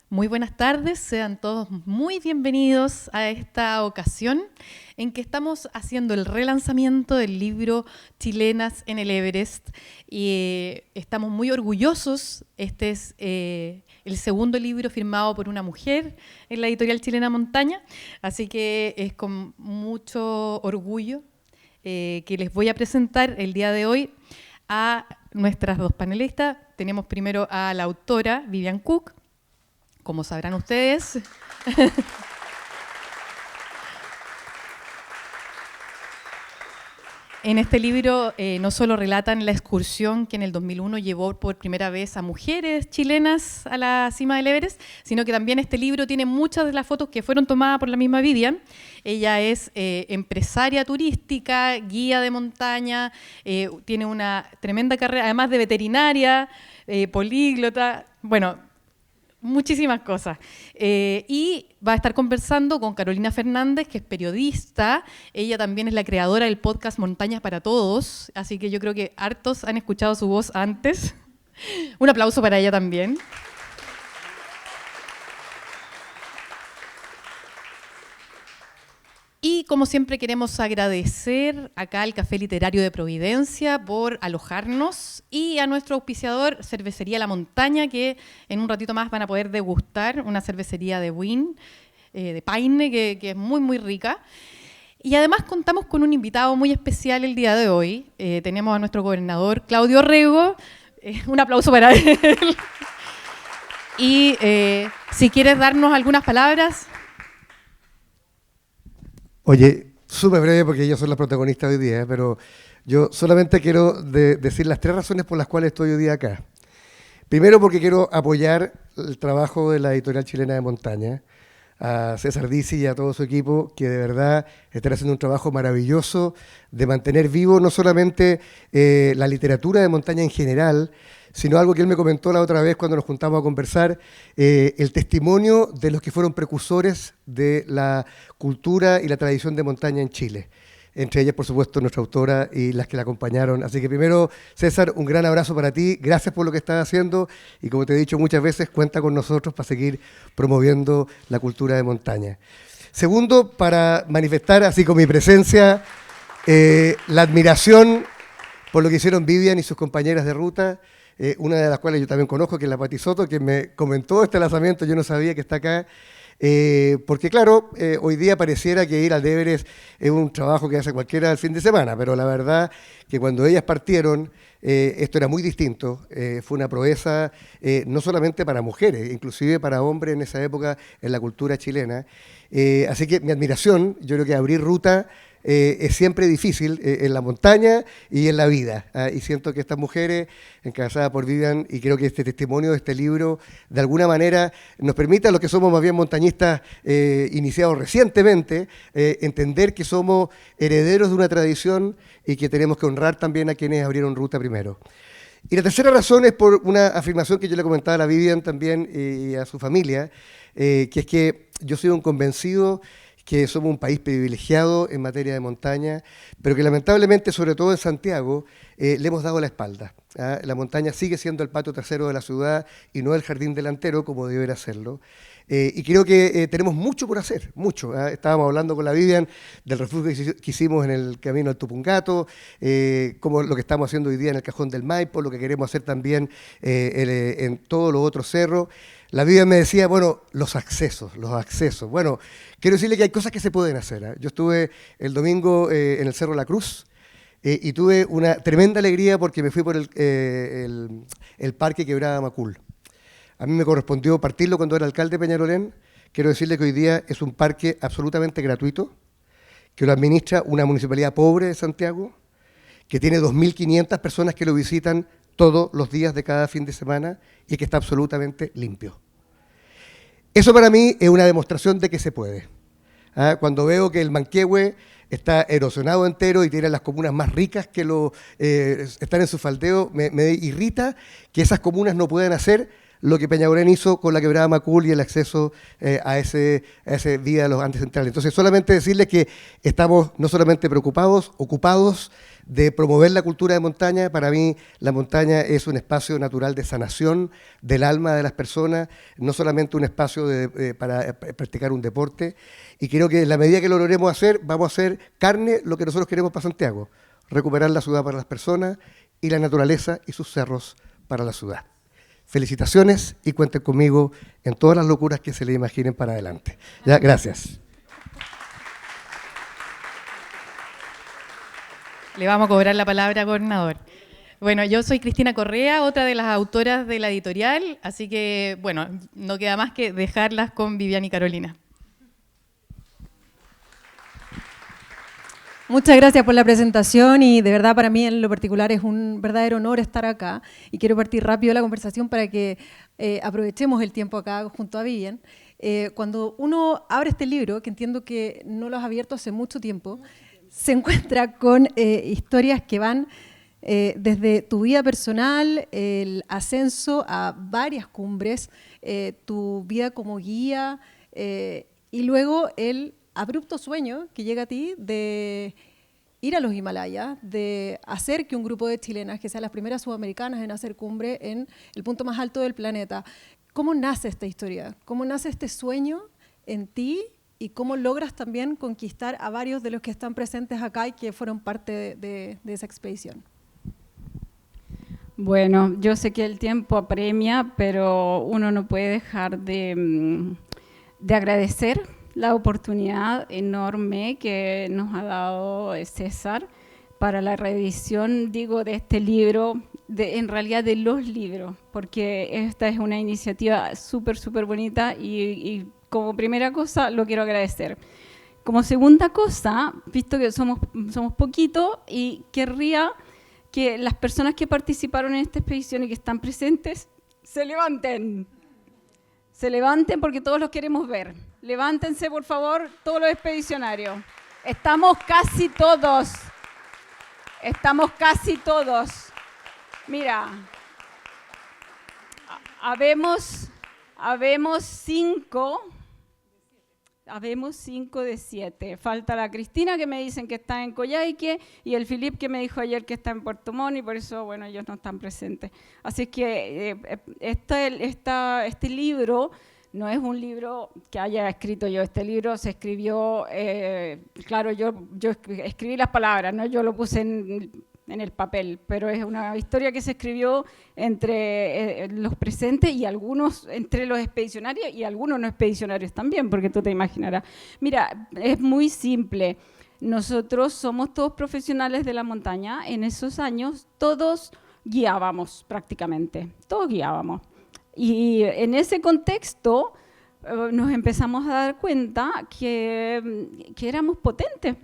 Muy buenas tardes, sean todos muy bienvenidos a esta ocasión en que estamos haciendo el relanzamiento del libro Chilenas en el Everest y estamos muy orgullosos. Este es el segundo libro firmado por una mujer en la editorial Chilena Montaña, así que es con mucho orgullo que les voy a presentar el día de hoy a nuestras dos panelistas. Tenemos primero a la autora Vivian Cook. Como sabrán ustedes, en este libro no solo relatan la excursión que en el 2001 llevó por primera vez a mujeres chilenas a la cima del Everest, sino que también este libro tiene muchas de las fotos que fueron tomadas por la misma Vivian. Ella es empresaria turística, guía de montaña, tiene una tremenda carrera, además de veterinaria, políglota, bueno, muchísimas cosas. Y va a estar conversando con Carolina Fernández, que es periodista. Ella también es la creadora del podcast Montañas para Todos, así que yo creo que hartos han escuchado su voz antes. Un aplauso para ella también. Y como siempre queremos agradecer acá al Café Literario de Providencia por alojarnos y a nuestro auspiciador Cervecería La Montaña, que en un ratito más van a poder degustar una cervecería de Wynn, de Paine, que es muy muy rica. Y además contamos con un invitado muy especial el día de hoy. Tenemos a nuestro gobernador Claudio Rego. Un aplauso para él. Y si quieres darnos algunas palabras. Oye, súper breve porque ellos son las protagonistas hoy día, pero yo solamente quiero decir las 3 razones por las cuales estoy hoy día acá. Primero, porque quiero apoyar el trabajo de la editorial Chilena de Montaña, a César Dizzi y a todo su equipo, que de verdad están haciendo un trabajo maravilloso de mantener vivo no solamente la literatura de montaña en general, sino algo que él me comentó la otra vez cuando nos juntamos a conversar, el testimonio de los que fueron precursores de la cultura y la tradición de montaña en Chile. Entre ellas, por supuesto, nuestra autora y las que la acompañaron. Así que primero, César, un gran abrazo para ti. Gracias por lo que estás haciendo y, como te he dicho muchas veces, cuenta con nosotros para seguir promoviendo la cultura de montaña. Segundo, para manifestar, así con mi presencia, la admiración por lo que hicieron Vivian y sus compañeras de ruta, una de las cuales yo también conozco, que es la Pati Soto, que me comentó este lanzamiento, yo no sabía que está acá. Porque claro, hoy día pareciera que ir al Everest es un trabajo que hace cualquiera el fin de semana, pero la verdad que cuando ellas partieron, esto era muy distinto, fue una proeza no solamente para mujeres, inclusive para hombres en esa época en la cultura chilena. Así que mi admiración, yo creo que abrir ruta es siempre difícil en la montaña y en la vida. Y siento que estas mujeres, encabezadas por Vivian, y creo que este testimonio de este libro, de alguna manera nos permite a los que somos más bien montañistas iniciados recientemente, entender que somos herederos de una tradición y que tenemos que honrar también a quienes abrieron ruta primero. Y la tercera razón es por una afirmación que yo le comentaba a la Vivian también y a su familia, que es que yo soy un convencido que somos un país privilegiado en materia de montaña, pero que lamentablemente, sobre todo en Santiago, le hemos dado la espalda. La montaña sigue siendo el patio trasero de la ciudad y no el jardín delantero como debería serlo. Y creo que tenemos mucho por hacer, mucho. Estábamos hablando con la Vivian del refugio que hicimos en el camino al Tupungato, como lo que estamos haciendo hoy día en el Cajón del Maipo, lo que queremos hacer también en todos los otros cerros. La Vivian me decía, bueno, los accesos. Bueno, quiero decirle que hay cosas que se pueden hacer. Yo estuve el domingo en el Cerro La Cruz y tuve una tremenda alegría porque me fui por el Parque Quebrada Macul. A mí me correspondió partirlo cuando era alcalde de Peñalolén. Quiero decirle que hoy día es un parque absolutamente gratuito, que lo administra una municipalidad pobre de Santiago, que tiene 2.500 personas que lo visitan todos los días de cada fin de semana y que está absolutamente limpio. Eso para mí es una demostración de que se puede. Cuando veo que el Manquehue está erosionado entero y tiene las comunas más ricas que están en su faldeo, me irrita que esas comunas no puedan hacer lo que Peñalolén hizo con la quebrada Macul y el acceso a ese vía de los Andes Centrales. Entonces, solamente decirles que estamos no solamente preocupados, ocupados de promover la cultura de montaña. Para mí, la montaña es un espacio natural de sanación del alma de las personas, no solamente un espacio para practicar un deporte. Y creo que en la medida que lo logremos hacer, vamos a hacer carne lo que nosotros queremos para Santiago: recuperar la ciudad para las personas y la naturaleza y sus cerros para la ciudad. Felicitaciones y cuenten conmigo en todas las locuras que se le imaginen para adelante. Ya, gracias. Le vamos a cobrar la palabra, gobernador. Bueno, yo soy Cristina Correa, otra de las autoras de la editorial, así que, bueno, no queda más que dejarlas con Vivian y Carolina. Muchas gracias por la presentación y de verdad para mí en lo particular es un verdadero honor estar acá y quiero partir rápido la conversación para que aprovechemos el tiempo acá junto a Vivian. Cuando uno abre este libro, que entiendo que no lo has abierto hace mucho tiempo, se encuentra con historias que van desde tu vida personal, el ascenso a varias cumbres, tu vida como guía y luego el abrupto sueño que llega a ti de ir a los Himalayas, de hacer que un grupo de chilenas, que sean las primeras sudamericanas en hacer cumbre en el punto más alto del planeta. ¿Cómo nace esta historia? ¿Cómo nace este sueño en ti? ¿Y cómo logras también conquistar a varios de los que están presentes acá y que fueron parte de esa expedición? Bueno, yo sé que el tiempo apremia, pero uno no puede dejar de agradecer la oportunidad enorme que nos ha dado César para la reedición, digo, de este libro, en realidad de los libros, porque esta es una iniciativa súper, súper bonita y como primera cosa lo quiero agradecer. Como segunda cosa, visto que somos poquitos y querría que las personas que participaron en esta expedición y que están presentes se levanten. Se levanten porque todos los queremos ver. Levántense, por favor, todos los expedicionarios. Estamos casi todos. Estamos casi todos. Mira, habemos 5 de 7. Falta la Cristina, que me dicen que está en Coyhaique, y el Filip, que me dijo ayer que está en Puerto Montt, y por eso, bueno, ellos no están presentes. Así es que este libro no es un libro que haya escrito yo. Este libro se escribió, claro, yo escribí las palabras, ¿no? Yo lo puse en el papel, pero es una historia que se escribió entre los presentes y algunos entre los expedicionarios y algunos no expedicionarios también, porque tú te imaginarás. Mira, es muy simple. Nosotros somos todos profesionales de la montaña. En esos años todos guiábamos prácticamente, todos guiábamos. Y en ese contexto nos empezamos a dar cuenta que éramos potentes,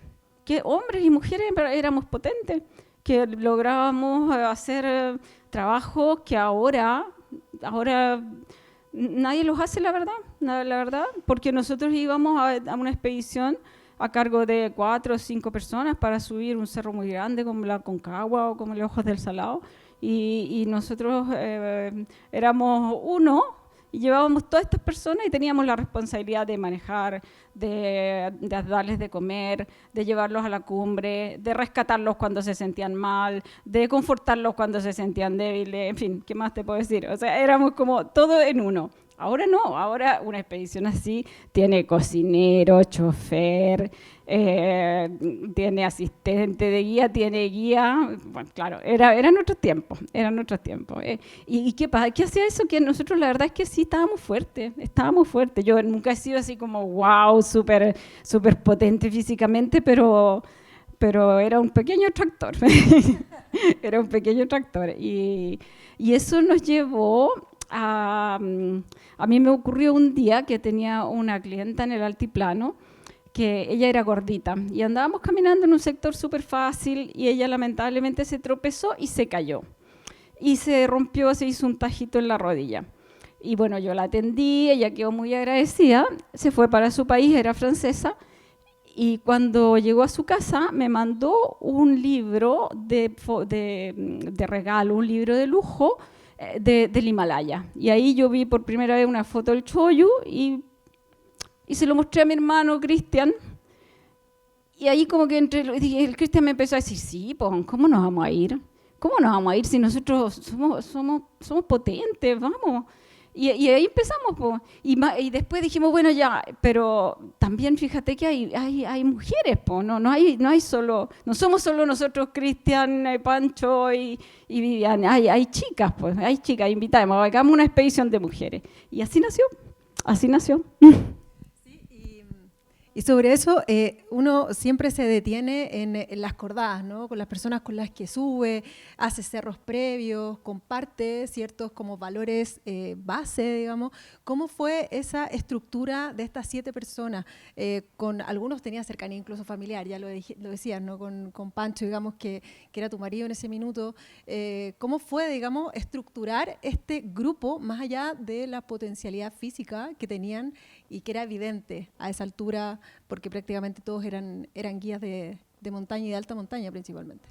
que hombres y mujeres éramos potentes, que lográbamos hacer trabajos que ahora nadie los hace, la verdad, porque nosotros íbamos a una expedición a cargo de 4 o 5 personas para subir un cerro muy grande como la Aconcagua o como los Ojos del Salado, y nosotros éramos uno y llevábamos todas estas personas y teníamos la responsabilidad de manejar, de darles de comer, de llevarlos a la cumbre, de rescatarlos cuando se sentían mal, de confortarlos cuando se sentían débiles, en fin, ¿qué más te puedo decir? O sea, éramos como todo en uno. Ahora no, ahora una expedición así tiene cocinero, chofer, tiene asistente de guía, tiene guía. Bueno, claro, eran otros tiempos, ¿Y qué pasa? ¿Qué hacía eso? Que nosotros la verdad es que sí estábamos fuertes. Yo nunca he sido así como wow, súper potente físicamente, pero era un pequeño tractor. Era un pequeño tractor. Y eso nos llevó a mí me ocurrió un día que tenía una clienta en el altiplano, que ella era gordita, y andábamos caminando en un sector súper fácil, y ella lamentablemente se tropezó y se cayó. Y se hizo un tajito en la rodilla. Y bueno, yo la atendí, ella quedó muy agradecida, se fue para su país, era francesa, y cuando llegó a su casa me mandó un libro de regalo, un libro de lujo, del Himalaya. Y ahí yo vi por primera vez una foto del Choyu y se lo mostré a mi hermano Cristian. Y ahí como que el Cristian me empezó a decir, sí, pues, ¿cómo nos vamos a ir? ¿Cómo nos vamos a ir si nosotros somos potentes? Vamos. Y ahí empezamos, pues. Y después dijimos, bueno, ya, pero también fíjate que hay mujeres, pues. No somos solo nosotros, Cristian, Pancho y Vivian. Hay chicas, pues. Hay chicas invitadas. Hagamos una expedición de mujeres. Y así nació. Así nació. Y sobre eso, uno siempre se detiene en las cordadas, ¿no? Con las personas con las que sube, hace cerros previos, comparte ciertos como valores base, digamos. ¿Cómo fue esa estructura de estas 7 personas? Con algunos tenía cercanía incluso familiar, ya lo decías, ¿no? Con Pancho, digamos, que era tu marido en ese minuto. ¿Cómo fue, digamos, estructurar este grupo más allá de la potencialidad física que tenían y que era evidente a esa altura, porque prácticamente todos eran guías de montaña y de alta montaña principalmente?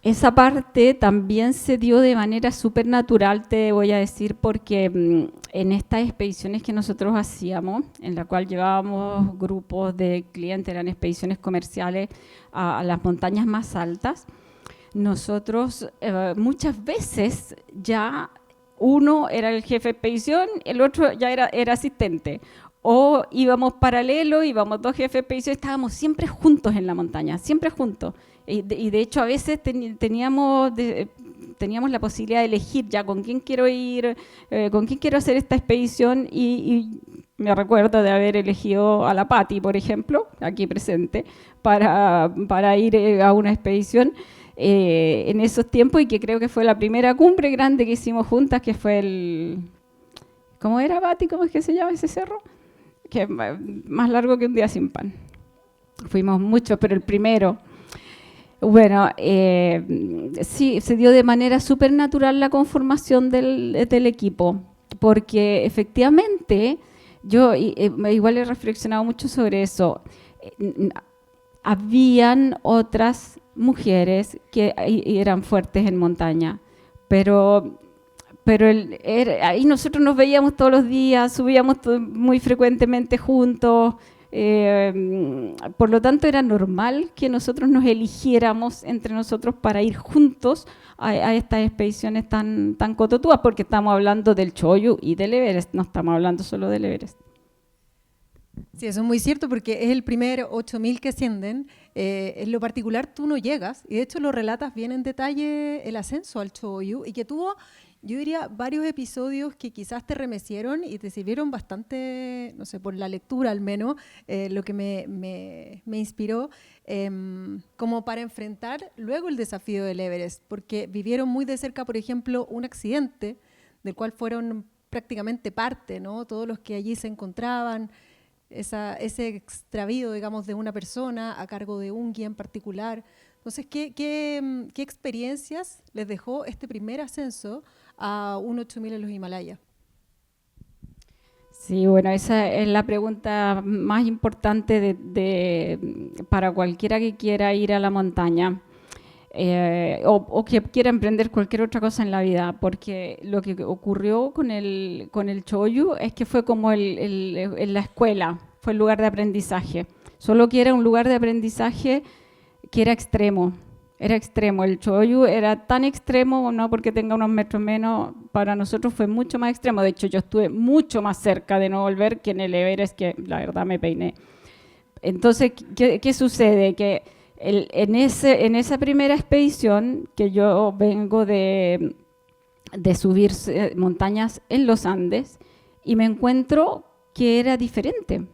Esa parte también se dio de manera súper natural, te voy a decir, porque en estas expediciones que nosotros hacíamos, en la cual llevábamos grupos de clientes, eran expediciones comerciales a las montañas más altas, nosotros muchas veces ya uno era el jefe de expedición, el otro ya era asistente. O íbamos paralelo, íbamos 2 jefes de expedición, estábamos siempre juntos en la montaña, siempre juntos. Y de hecho a veces teníamos la posibilidad de elegir ya con quién quiero ir, con quién quiero hacer esta expedición. Y me recuerdo de haber elegido a la Pati, por ejemplo, aquí presente, para ir a una expedición. En esos tiempos, y que creo que fue la primera cumbre grande que hicimos juntas, que fue el... ¿Cómo era, Pati? ¿Cómo es que se llama ese cerro? Que es más largo que un día sin pan. Fuimos muchos, pero el primero. Bueno, sí, se dio de manera súper natural la conformación del equipo, porque efectivamente, yo igual he reflexionado mucho sobre eso, habían otras mujeres que eran fuertes en montaña, pero ahí nosotros nos veíamos todos los días, subíamos muy frecuentemente juntos, por lo tanto era normal que nosotros nos eligiéramos entre nosotros para ir juntos a estas expediciones tan cototudas, porque estamos hablando del Choyu y del Everest, no estamos hablando solo del Everest. Sí, eso es muy cierto, porque es el primer 8.000 que ascienden. En lo particular tú no llegas, y de hecho lo relatas bien en detalle el ascenso al Choyu, y que tuvo, yo diría, varios episodios que quizás te remecieron y te sirvieron bastante, no sé, por la lectura al menos, lo que me inspiró, como para enfrentar luego el desafío del Everest, porque vivieron muy de cerca, por ejemplo, un accidente del cual fueron prácticamente parte, ¿no? Todos los que allí se encontraban, ese extravío, digamos, de una persona a cargo de un guía en particular. Entonces, ¿qué experiencias les dejó este primer ascenso a un 8.000 en los Himalayas? Sí, bueno, esa es la pregunta más importante para cualquiera que quiera ir a la montaña. O que quiera emprender cualquier otra cosa en la vida, porque lo que ocurrió con el Choyu es que fue como en la escuela, fue el lugar de aprendizaje, solo que era un lugar de aprendizaje que era extremo, el Choyu era tan extremo, no porque tenga unos metros menos, para nosotros fue mucho más extremo. De hecho yo estuve mucho más cerca de no volver que en el Everest, que la verdad me peiné. Entonces, ¿qué sucede? Que en esa primera expedición, que yo vengo de subir montañas en los Andes, y me encuentro que era diferente,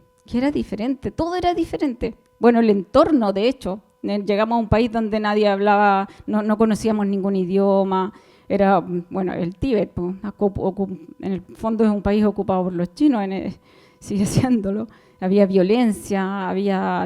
todo era diferente. Bueno, el entorno, de hecho, llegamos a un país donde nadie hablaba, no conocíamos ningún idioma, era, bueno, el Tíbet, pues, en el fondo es un país ocupado por los chinos, sigue siéndolo, había violencia,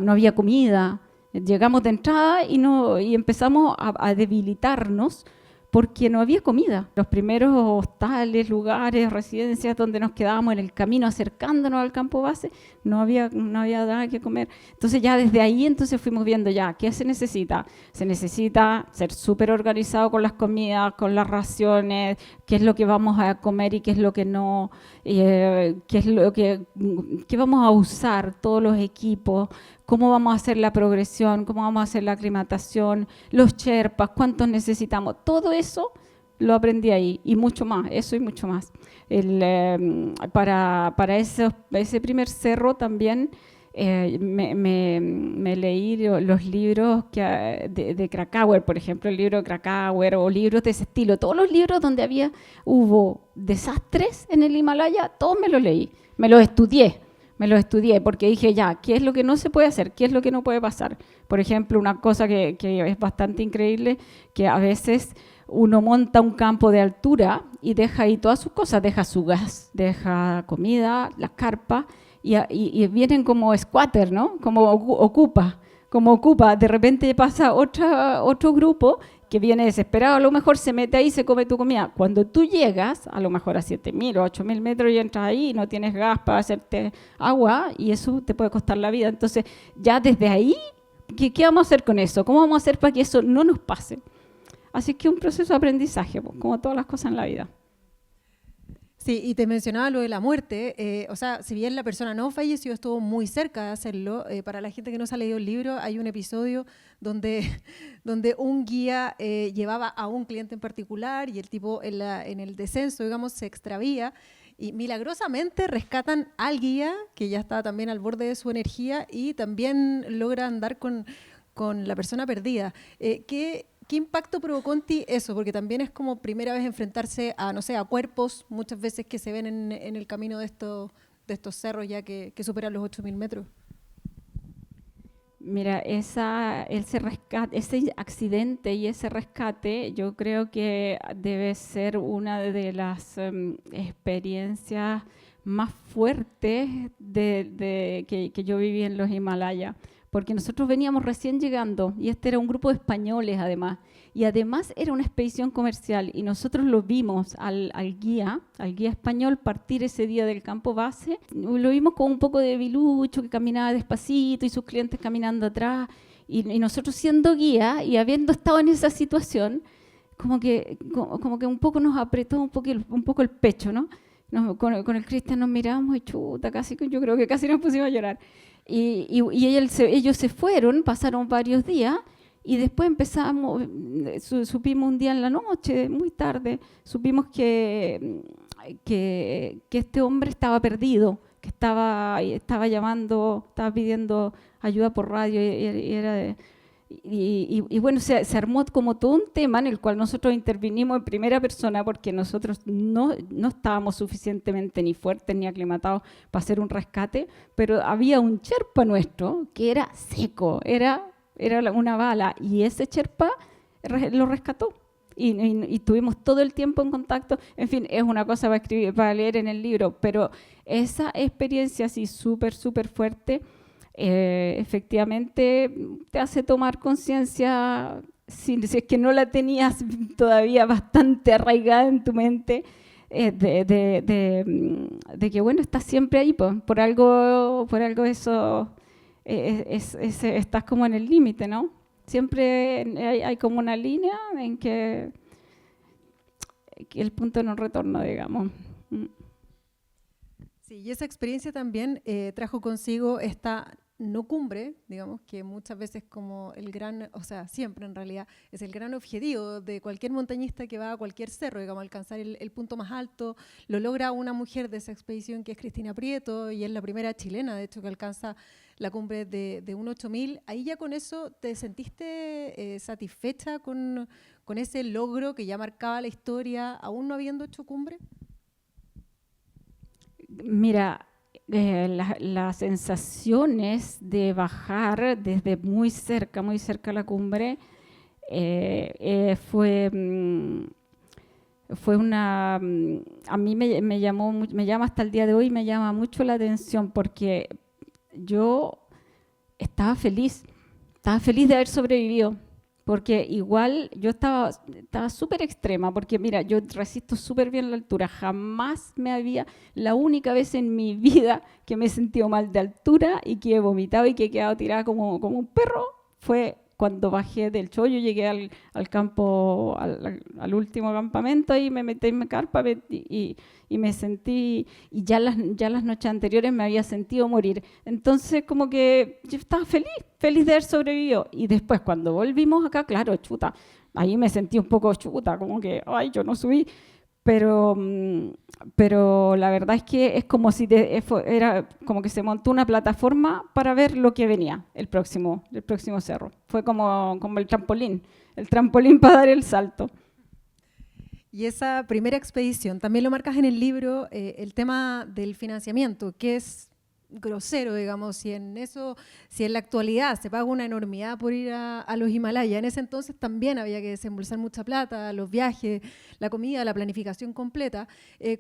no había comida. Llegamos de entrada y empezamos a debilitarnos porque no había comida. Los primeros hostales, lugares, residencias donde nos quedábamos en el camino acercándonos al campo base, no había nada que comer. Entonces ya desde ahí entonces fuimos viendo ya, ¿qué se necesita? Se necesita ser súper organizado con las comidas, con las raciones, qué es lo que vamos a comer y qué es lo que no, qué es lo que vamos a usar, todos los equipos, cómo vamos a hacer la progresión, cómo vamos a hacer la aclimatación, los sherpas, cuántos necesitamos. Todo eso lo aprendí ahí y mucho más, eso y mucho más. Para ese primer cerro también me leí los libros de Krakauer, por ejemplo, el libro de Krakauer o libros de ese estilo. Todos los libros donde hubo desastres en el Himalaya, todos me los leí, me los estudié porque dije ya, ¿qué es lo que no se puede hacer? ¿Qué es lo que no puede pasar? Por ejemplo, una cosa que es bastante increíble, que a veces uno monta un campo de altura y deja ahí todas sus cosas, deja su gas, deja comida, las carpas, y vienen como squatter, ¿no? Como ocupa. De repente pasa otro grupo que viene desesperado, a lo mejor se mete ahí y se come tu comida. Cuando tú llegas, a lo mejor a 7.000 o 8.000 metros y entras ahí y no tienes gas para hacerte agua y eso te puede costar la vida. Entonces, ya desde ahí, ¿qué vamos a hacer con eso? ¿Cómo vamos a hacer para que eso no nos pase? Así que un proceso de aprendizaje, como todas las cosas en la vida. Sí, y te mencionaba lo de la muerte, o sea, si bien la persona no falleció, estuvo muy cerca de hacerlo. Para la gente que no se ha leído el libro, hay un episodio donde un guía llevaba a un cliente en particular y el tipo en el descenso, digamos, se extravía y milagrosamente rescatan al guía, que ya estaba también al borde de su energía, y también logra andar con la persona perdida. ¿Qué impacto provocó en ti eso? Porque también es como primera vez enfrentarse a, no sé, a cuerpos muchas veces que se ven en el camino de estos cerros ya que superan los 8.000 metros. Mira, ese accidente y ese rescate, yo creo que debe ser una de las experiencias más fuertes que yo viví en los Himalayas. Porque nosotros veníamos recién llegando y este era un grupo de españoles además, y además era una expedición comercial y nosotros lo vimos al guía español partir ese día del campo base, lo vimos con un poco de debilucho que caminaba despacito y sus clientes caminando atrás y nosotros siendo guía y habiendo estado en esa situación, como que un poco nos apretó un poco el pecho, ¿no? Con el Cristian nos miramos y chuta, yo creo que casi nos pusimos a llorar. Y ellos se fueron, pasaron varios días y después supimos un día en la noche, muy tarde, supimos que este hombre estaba perdido, que estaba pidiendo ayuda por radio y bueno, se armó como todo un tema en el cual nosotros intervinimos en primera persona porque nosotros no estábamos suficientemente ni fuertes ni aclimatados para hacer un rescate, pero había un Sherpa nuestro que era seco, era una bala y ese Sherpa lo rescató y tuvimos todo el tiempo en contacto. En fin, es una cosa para leer en el libro, pero esa experiencia así súper fuerte efectivamente te hace tomar conciencia, si es que no la tenías todavía bastante arraigada en tu mente, de que bueno, estás siempre ahí, por algo eso, estás como en el límite, ¿no? Siempre hay como una línea en que el punto de no retorno, digamos. Sí, y esa experiencia también trajo consigo esta no cumbre, digamos, que muchas veces como siempre en realidad es el gran objetivo de cualquier montañista que va a cualquier cerro, digamos, alcanzar el punto más alto. Lo logra una mujer de esa expedición que es Cristina Prieto y es la primera chilena, de hecho, que alcanza la cumbre de un 8.000. Ahí ya con eso te sentiste satisfecha con ese logro que ya marcaba la historia, aún no habiendo hecho cumbre. Mira, las sensaciones de bajar desde muy cerca a la cumbre fue una... A mí me llama hasta el día de hoy, me llama mucho la atención porque yo estaba feliz de haber sobrevivido, porque igual yo estaba súper extrema, porque mira, yo resisto súper bien la altura, jamás la única vez en mi vida que me he sentido mal de altura y que he vomitado y que he quedado tirada como un perro, fue cuando bajé del Choyu, llegué al campo, al último campamento y me metí en mi carpa y me sentí, y ya las noches anteriores me había sentido morir. Entonces como que yo estaba feliz de haber sobrevivido. Y después cuando volvimos acá, claro, chuta, ahí me sentí un poco chuta, como que, ay, yo no subí. Pero la verdad es que es como si era como que se montó una plataforma para ver lo que venía el próximo cerro. Fue como el trampolín para dar el salto. Y esa primera expedición, también lo marcas en el libro, el tema del financiamiento, que es grosero, digamos, si en la actualidad se paga una enormidad por ir a los Himalayas, en ese entonces también había que desembolsar mucha plata, los viajes, la comida, la planificación completa.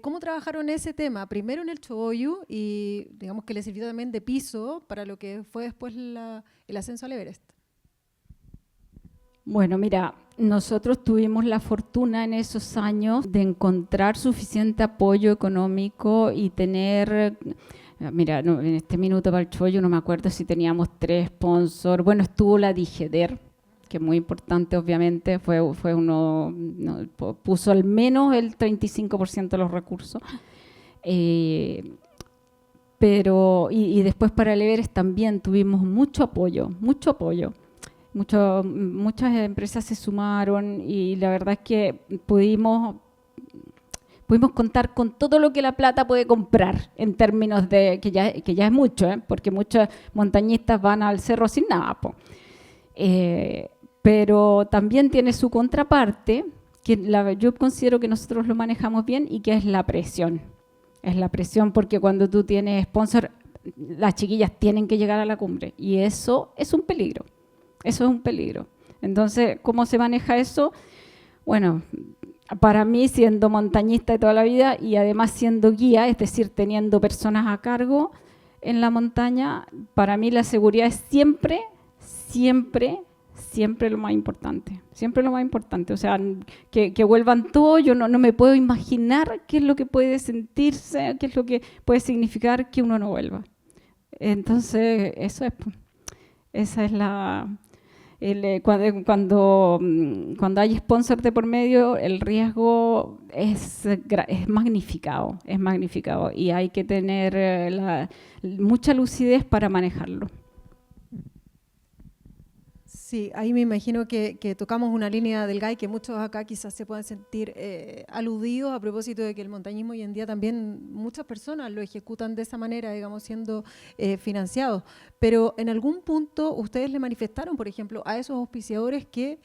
¿Cómo trabajaron ese tema? Primero en el Choyu y digamos que le sirvió también de piso para lo que fue después el ascenso al Everest. Bueno, mira, nosotros tuvimos la fortuna en esos años de encontrar suficiente apoyo económico y tener... Mira, no, en este minuto para el Choyu no me acuerdo si teníamos 3 sponsors. Bueno, estuvo la Digeder, que es muy importante, obviamente, fue uno, no, puso al menos el 35% de los recursos. Pero después para el Everest también tuvimos mucho apoyo. Muchas empresas se sumaron y la verdad es que pudimos contar con todo lo que la plata puede comprar en términos de, que ya es mucho, porque muchos montañistas van al cerro sin nada. Pero también tiene su contraparte, que yo considero que nosotros lo manejamos bien y que es la presión. Es la presión porque cuando tú tienes sponsor, las chiquillas tienen que llegar a la cumbre y eso es un peligro. Eso es un peligro. Entonces, ¿cómo se maneja eso? Bueno, para mí, siendo montañista de toda la vida y además siendo guía, es decir, teniendo personas a cargo en la montaña, para mí la seguridad es siempre lo más importante. Siempre lo más importante. O sea, que vuelvan todos, yo no me puedo imaginar qué es lo que puede sentirse, qué es lo que puede significar que uno no vuelva. Entonces, esa es la... Cuando hay sponsor de por medio, el riesgo es magnificado y hay que tener mucha lucidez para manejarlo. Sí, ahí me imagino que tocamos una línea delgada y que muchos acá quizás se puedan sentir aludidos a propósito de que el montañismo hoy en día también muchas personas lo ejecutan de esa manera, digamos, siendo financiados. Pero en algún punto ustedes le manifestaron, por ejemplo, a esos auspiciadores que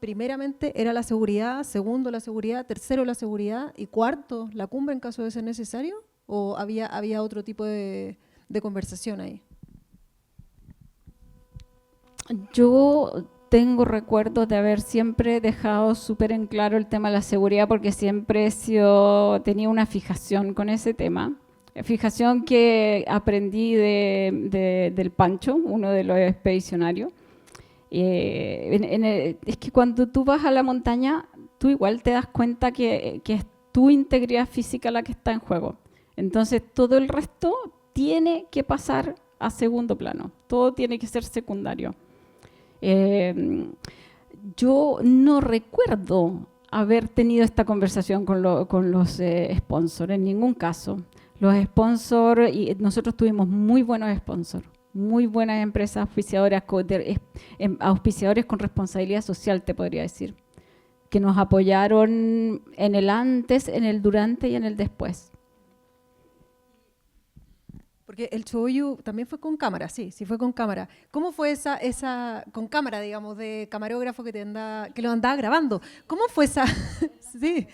primeramente era la seguridad, segundo la seguridad, tercero la seguridad y cuarto la cumbre en caso de ser necesario, ¿o había otro tipo de conversación ahí? Yo tengo recuerdos de haber siempre dejado súper en claro el tema de la seguridad porque siempre tenía una fijación con ese tema. Fijación que aprendí del Pancho, uno de los expedicionarios. Es que cuando tú vas a la montaña, tú igual te das cuenta que es tu integridad física la que está en juego. Entonces todo el resto tiene que pasar a segundo plano, todo tiene que ser secundario. Yo no recuerdo haber tenido esta conversación con los sponsors, en ningún caso. Los sponsors, y nosotros tuvimos muy buenos sponsors, muy buenas empresas auspiciadores con responsabilidad social, te podría decir, que nos apoyaron en el antes, en el durante y en el después. Porque el Choyu también fue con cámara, sí fue con cámara. ¿Cómo fue esa con cámara, digamos, de camarógrafo que lo andaba grabando? ¿Cómo fue esa? Sí.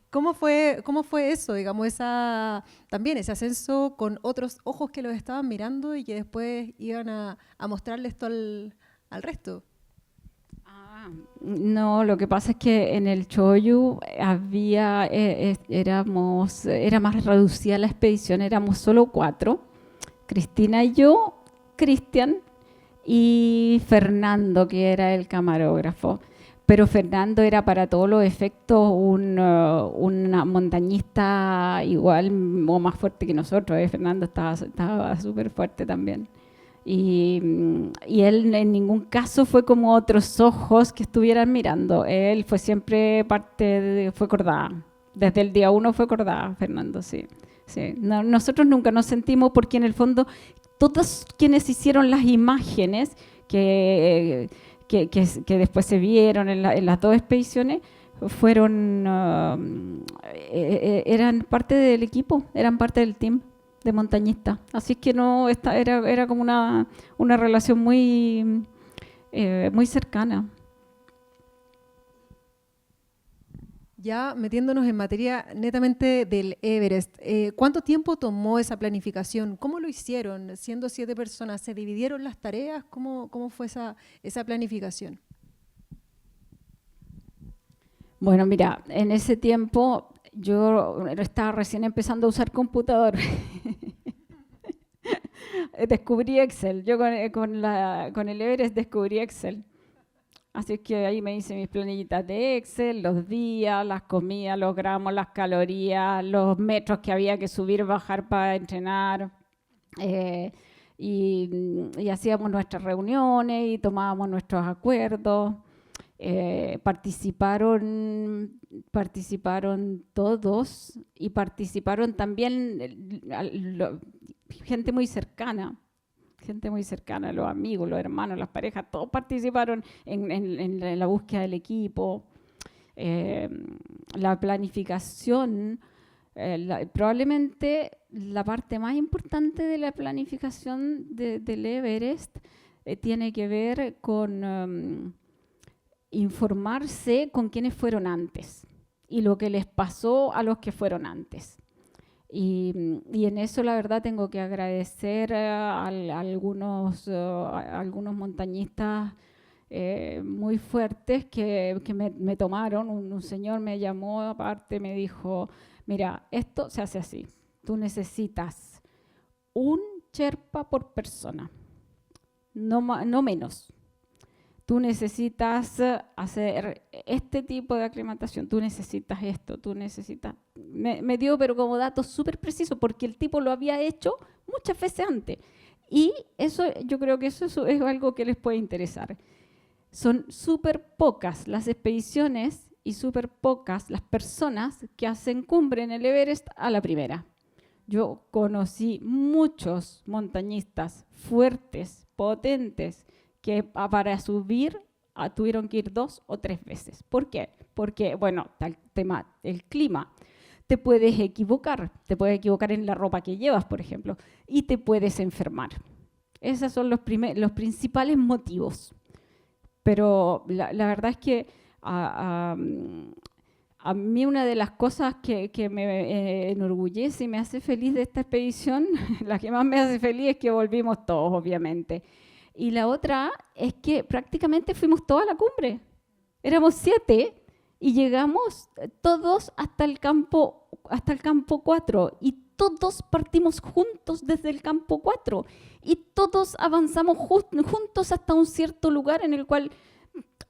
¿Cómo fue eso, digamos, también ese ascenso con otros ojos que los estaban mirando y que después iban a mostrarle esto al resto? No, lo que pasa es que en el Choyu era más reducida la expedición, éramos solo 4. Cristina y yo, Cristian, y Fernando, que era el camarógrafo. Pero Fernando era para todos los efectos una montañista igual o más fuerte que nosotros. Fernando estaba súper fuerte también. Y él en ningún caso fue como otros ojos que estuvieran mirando. Él fue siempre fue cordada. Desde el día 1 fue cordada, Fernando, sí. Sí. No, nosotros nunca nos sentimos, porque en el fondo todos quienes hicieron las imágenes que después se vieron en las 2 expediciones eran parte del equipo, eran parte del team de montañistas. Así que no, era como una relación muy cercana. Ya metiéndonos en materia netamente del Everest, ¿cuánto tiempo tomó esa planificación? ¿Cómo lo hicieron? Siendo 7 personas, ¿se dividieron las tareas? ¿Cómo fue esa planificación? Bueno, mira, en ese tiempo yo estaba recién empezando a usar computador. Descubrí Excel. Yo con el Everest descubrí Excel. Así que ahí me hice mis planillitas de Excel, los días, las comidas, los gramos, las calorías, los metros que había que subir, bajar para entrenar. Y hacíamos nuestras reuniones y tomábamos nuestros acuerdos. Participaron todos, y participaron también gente muy cercana, los amigos, los hermanos, las parejas, todos participaron en la búsqueda del equipo. La planificación, probablemente la parte más importante de la planificación del Everest tiene que ver con informarse con quienes fueron antes y lo que les pasó a los que fueron antes. Y en eso, la verdad, tengo que agradecer a algunos montañistas muy fuertes que me tomaron. Un señor me llamó aparte, me dijo: mira, esto se hace así. Tú necesitas un Sherpa por persona, no menos. Tú necesitas hacer este tipo de aclimatación, tú necesitas esto, tú necesitas... Me dio, pero como datos súper precisos, porque el tipo lo había hecho muchas veces antes. Y eso, yo creo que eso es algo que les puede interesar. Son súper pocas las expediciones y súper pocas las personas que hacen cumbre en el Everest a la primera. Yo conocí muchos montañistas fuertes, potentes, que para subir tuvieron que ir 2 o 3 veces. ¿Por qué? Porque, bueno, tal tema, el clima. Te puedes equivocar en la ropa que llevas, por ejemplo, y te puedes enfermar. Esos son los principales motivos. Pero la verdad es que a mí una de las cosas que me enorgullece y me hace feliz de esta expedición, la que más me hace feliz es que volvimos todos, obviamente. Y la otra es que prácticamente fuimos todos a la cumbre. Éramos 7 y llegamos todos hasta el campo 4, y todos partimos juntos desde el campo 4 y todos avanzamos juntos hasta un cierto lugar en el cual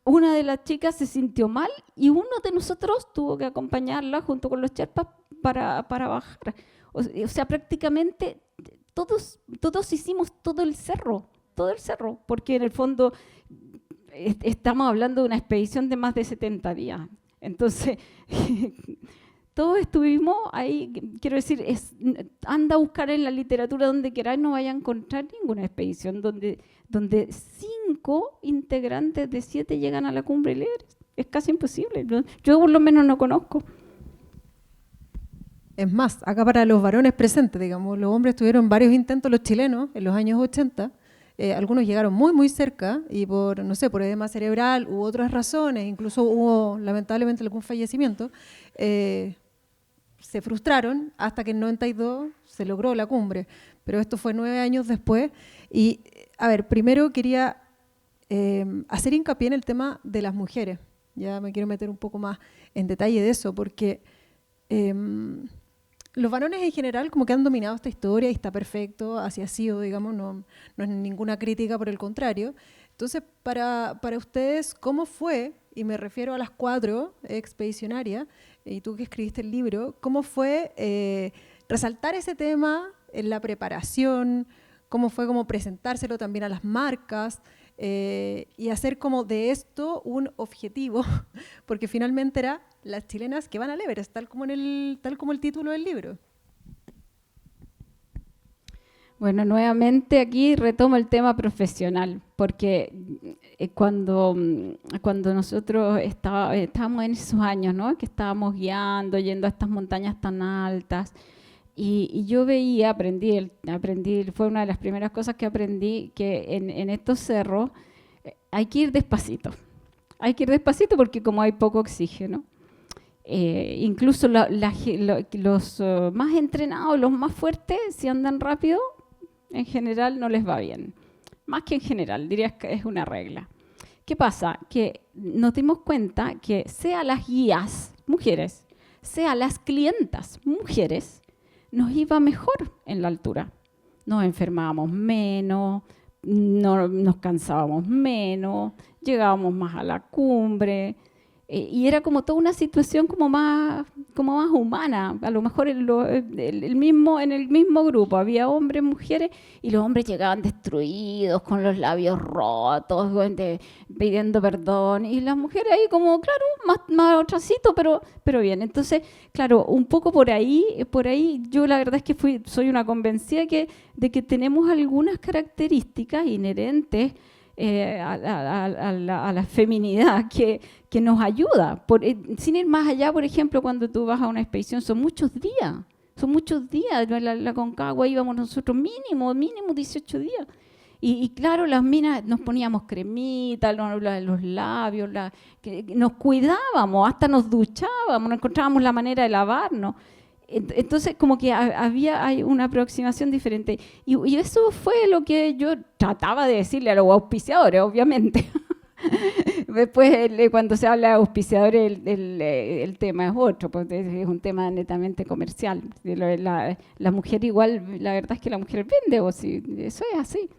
una de las chicas se sintió mal y uno de nosotros tuvo que acompañarla junto con los Sherpas para bajar. O sea, prácticamente todos hicimos todo el cerro, porque en el fondo estamos hablando de una expedición de más de 70 días. Entonces, todos estuvimos ahí. Quiero decir, anda a buscar en la literatura donde queráis, no vaya a encontrar ninguna expedición donde 5 integrantes de 7 llegan a la cumbre del Everest. Es casi imposible. Yo por lo menos no conozco. Es más, acá para los varones presentes, digamos, los hombres tuvieron varios intentos, los chilenos, en los años 80. Algunos llegaron muy, muy cerca y por edema cerebral u otras razones, incluso hubo lamentablemente algún fallecimiento, se frustraron hasta que en 92 se logró la cumbre. Pero esto fue 9 años después. Y, a ver, primero quería hacer hincapié en el tema de las mujeres. Ya me quiero meter un poco más en detalle de eso, porque los varones en general como que han dominado esta historia y está perfecto, así ha sido, digamos, no es ninguna crítica, por el contrario. Entonces, para ustedes, ¿cómo fue? Y me refiero a las 4 expedicionarias, y tú que escribiste el libro, ¿cómo fue resaltar ese tema en la preparación? ¿Cómo fue como presentárselo también a las marcas? Y hacer como de esto un objetivo, porque finalmente era las chilenas que van al Everest, tal como el título del libro. Bueno, nuevamente aquí retomo el tema profesional, porque cuando nosotros estábamos en esos años, ¿no? Que estábamos guiando, yendo a estas montañas tan altas, y yo veía, aprendí, fue una de las primeras cosas que aprendí, que en estos cerros hay que ir despacito. Hay que ir despacito porque como hay poco oxígeno, incluso los más entrenados, los más fuertes, si andan rápido, en general no les va bien. Más que en general, diría que es una regla. ¿Qué pasa? Que nos dimos cuenta que sea las guías, mujeres, sea las clientas, mujeres, nos iba mejor en la altura. Nos enfermábamos menos, no, nos cansábamos menos, llegábamos más a la cumbre, y era como toda una situación como más humana. A lo mejor en el mismo grupo había hombres, mujeres, y los hombres llegaban destruidos, con los labios rotos, pidiendo perdón, y las mujeres ahí como, claro, más atrasito, pero bien. Entonces, claro, un poco por ahí yo la verdad es que soy una convencida de que tenemos algunas características inherentes a la feminidad que nos ayuda. Sin ir más allá, por ejemplo, cuando tú vas a una expedición, son muchos días. La Concagua íbamos nosotros mínimo 18 días. Y claro, las minas nos poníamos cremita, los labios, nos cuidábamos, hasta nos duchábamos, encontrábamos la manera de lavarnos. Entonces, como que hay una aproximación diferente. Y eso fue lo que yo trataba de decirle a los auspiciadores, obviamente. Después, cuando se habla de auspiciadores, el tema es otro, pues es un tema netamente comercial. La mujer igual, la verdad es que la mujer vende, o sí, eso es así.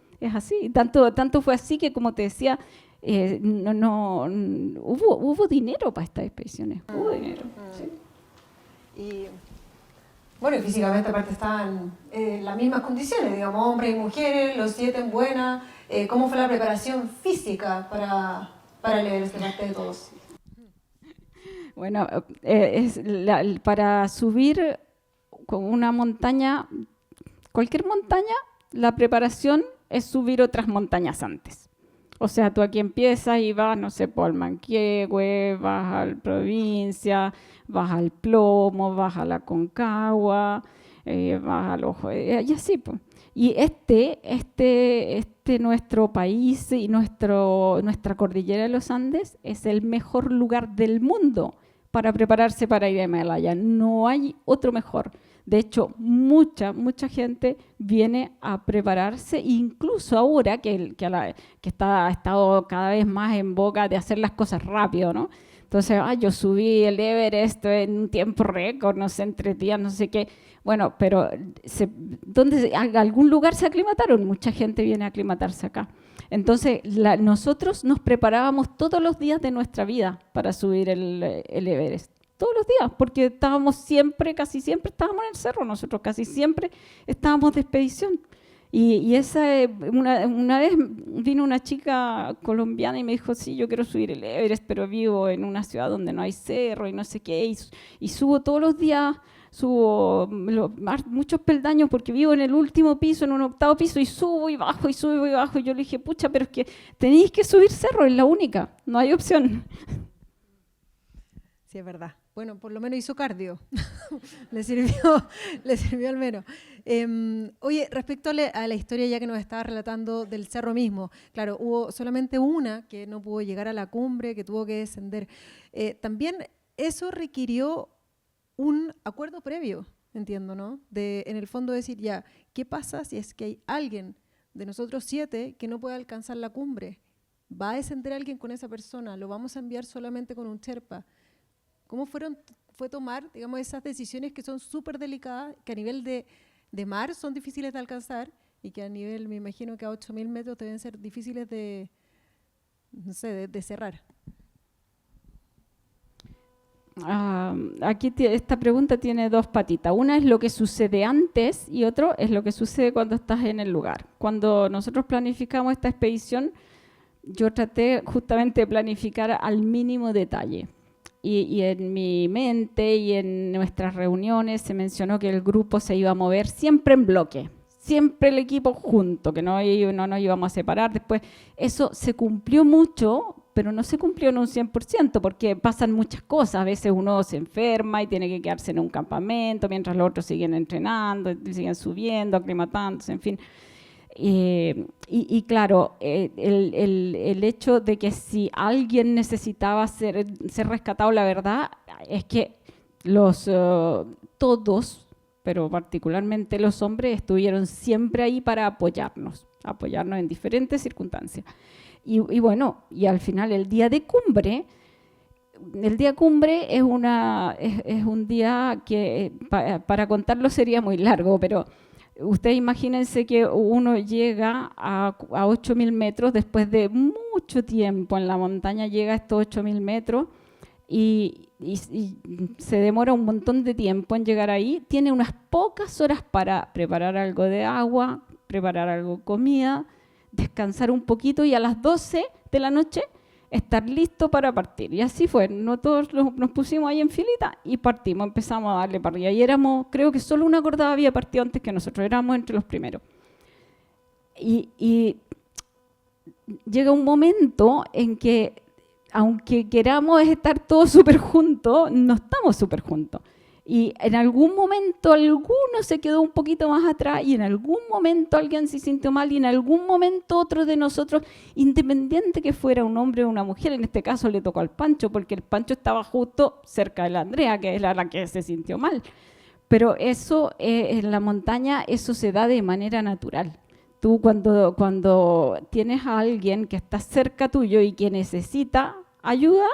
Tanto fue así que, como te decía, hubo dinero para estas expediciones, hubo dinero. Sí. Y bueno, y físicamente aparte estaban en las mismas condiciones, digamos, hombres y mujeres, los 7 en buena. ¿Cómo fue la preparación física para el Everest de parte de todos? Bueno, para subir con una montaña, cualquier montaña, la preparación es subir otras montañas antes. O sea, tú aquí empiezas y vas, no sé, por el Manquehue, vas a la provincia, vas al Plomo, vas a la Concagua, vas al Ojo, y así, pues. Y nuestro país y nuestra cordillera de los Andes es el mejor lugar del mundo para prepararse para ir a Himalaya. No hay otro mejor. De hecho, mucha gente viene a prepararse, incluso ahora que ha estado cada vez más en boga de hacer las cosas rápido, ¿no? Entonces, yo subí el Everest en un tiempo récord, no sé, en 3 días, no sé qué. Bueno, pero algún lugar se aclimataron, mucha gente viene a aclimatarse acá. Entonces, nosotros nos preparábamos todos los días de nuestra vida para subir el Everest. Todos los días, porque casi siempre estábamos en el cerro, nosotros casi siempre estábamos de expedición. Y una vez vino una chica colombiana y me dijo, sí, yo quiero subir el Everest, pero vivo en una ciudad donde no hay cerro y no sé qué, y subo todos los días, muchos peldaños porque vivo en el último piso, en un 8º piso, y subo y bajo, y subo y bajo. Y yo le dije, pucha, pero es que tenéis que subir cerro, es la única, no hay opción. Sí, es verdad. Bueno, por lo menos hizo cardio. le sirvió al menos. Oye, respecto a la historia ya que nos estaba relatando del cerro mismo, claro, hubo solamente una que no pudo llegar a la cumbre, que tuvo que descender. También eso requirió un acuerdo previo, entiendo, ¿no? En el fondo decir, ya, ¿qué pasa si es que hay alguien de nosotros 7 que no puede alcanzar la cumbre? ¿Va a descender alguien con esa persona? ¿Lo vamos a enviar solamente con un Sherpa? ¿Cómo fueron fue tomar, digamos, esas decisiones que son súper delicadas, que a nivel de mar son difíciles de alcanzar y que a nivel, me imagino que a 8.000 metros deben ser difíciles de, no sé, de cerrar. Aquí esta pregunta tiene dos patitas. Una es lo que sucede antes y otro es lo que sucede cuando estás en el lugar. Cuando nosotros planificamos esta expedición, yo traté justamente de planificar al mínimo detalle. Y en mi mente y en nuestras reuniones se mencionó que el grupo se iba a mover siempre en bloque, siempre el equipo junto, que no nos íbamos a separar. Después, eso se cumplió mucho, pero no se cumplió en un 100%, porque pasan muchas cosas. A veces uno se enferma y tiene que quedarse en un campamento, mientras los otros siguen entrenando, siguen subiendo, aclimatándose, en fin. Y claro, el hecho de que si alguien necesitaba ser rescatado, la verdad es que todos, pero particularmente los hombres, estuvieron siempre ahí para apoyarnos en diferentes circunstancias. Y bueno, y al final el día cumbre es un día que para contarlo sería muy largo, pero ustedes imagínense que uno llega a 8.000 metros después de mucho tiempo en la montaña, llega a estos 8.000 metros y se demora un montón de tiempo en llegar ahí, tiene unas pocas horas para preparar algo de agua, preparar algo de comida, descansar un poquito y a las 12 de la noche estar listo para partir. Y así fue, no todos nos pusimos ahí en filita y partimos, empezamos a darle para arriba. Y creo que solo una cordada había partido antes que nosotros, éramos entre los primeros. Y llega un momento en que, aunque queramos estar todos súper juntos, no estamos súper juntos. Y en algún momento alguno se quedó un poquito más atrás y en algún momento alguien se sintió mal y en algún momento otro de nosotros, independiente que fuera un hombre o una mujer, en este caso le tocó al Pancho, porque el Pancho estaba justo cerca de la Andrea, que es la que se sintió mal. Pero eso, en la montaña, eso se da de manera natural. Tú cuando tienes a alguien que está cerca tuyo y que necesita ayuda,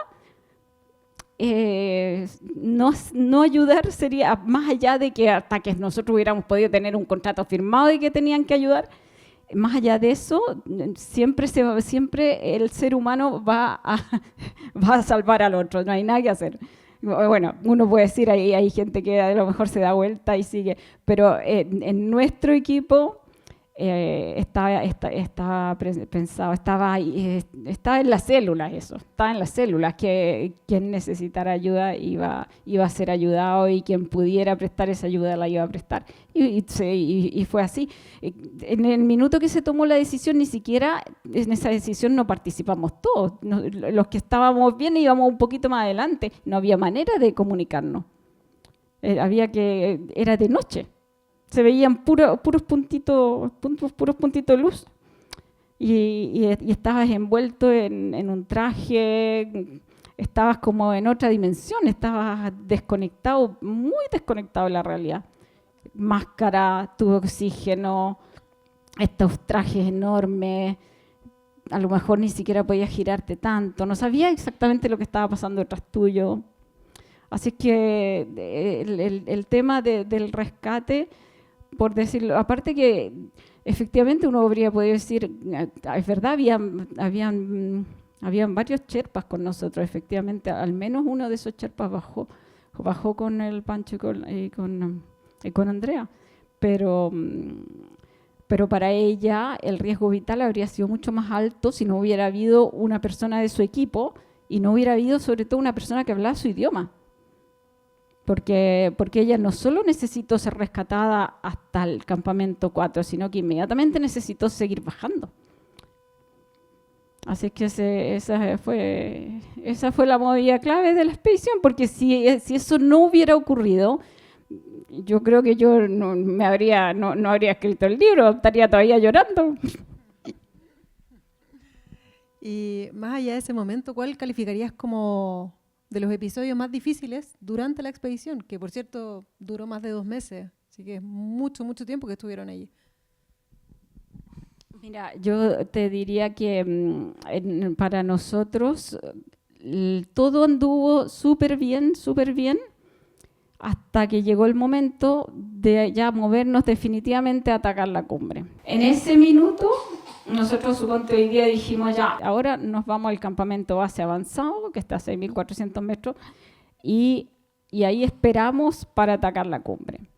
no ayudar sería, más allá de que hasta que nosotros hubiéramos podido tener un contrato firmado de que tenían que ayudar, más allá de eso, siempre el ser humano va a salvar al otro, no hay nada que hacer. Bueno, uno puede decir, hay gente que a lo mejor se da vuelta y sigue, pero en nuestro equipo estaba pensado, estaba en las células eso, estaba en las células que quien necesitara ayuda iba a ser ayudado y quien pudiera prestar esa ayuda la iba a prestar. Y fue así. En el minuto que se tomó la decisión, ni siquiera en esa decisión no participamos todos. Los que estábamos bien íbamos un poquito más adelante, no había manera de comunicarnos. Era de noche. Se veían puros puntitos de luz y estabas envuelto en un traje, estabas como en otra dimensión, estabas desconectado, muy desconectado de la realidad. Máscara, tubo de oxígeno, estos trajes enormes, a lo mejor ni siquiera podías girarte tanto, no sabías exactamente lo que estaba pasando detrás tuyo. Así que el tema del rescate, por decirlo, aparte que efectivamente uno habría podido decir, es verdad, habían varios Sherpas con nosotros, efectivamente, al menos uno de esos Sherpas bajó con el Pancho y con Andrea, pero para ella el riesgo vital habría sido mucho más alto si no hubiera habido una persona de su equipo y no hubiera habido sobre todo una persona que hablaba su idioma. Porque ella no solo necesitó ser rescatada hasta el campamento 4, sino que inmediatamente necesitó seguir bajando. Así que esa fue la movida clave de la expedición, porque si eso no hubiera ocurrido, yo creo que yo no habría escrito el libro, estaría todavía llorando. Y más allá de ese momento, ¿cuál calificarías como de los episodios más difíciles durante la expedición? Que, por cierto, duró más de 2 meses, así que es mucho tiempo que estuvieron allí. Mira, yo te diría que para nosotros todo anduvo súper bien, hasta que llegó el momento de ya movernos definitivamente a atacar la cumbre. En ese minuto, nosotros suponte hoy día dijimos ya, ahora nos vamos al campamento base avanzado, que está a 6.400 metros, y ahí esperamos para atacar la cumbre.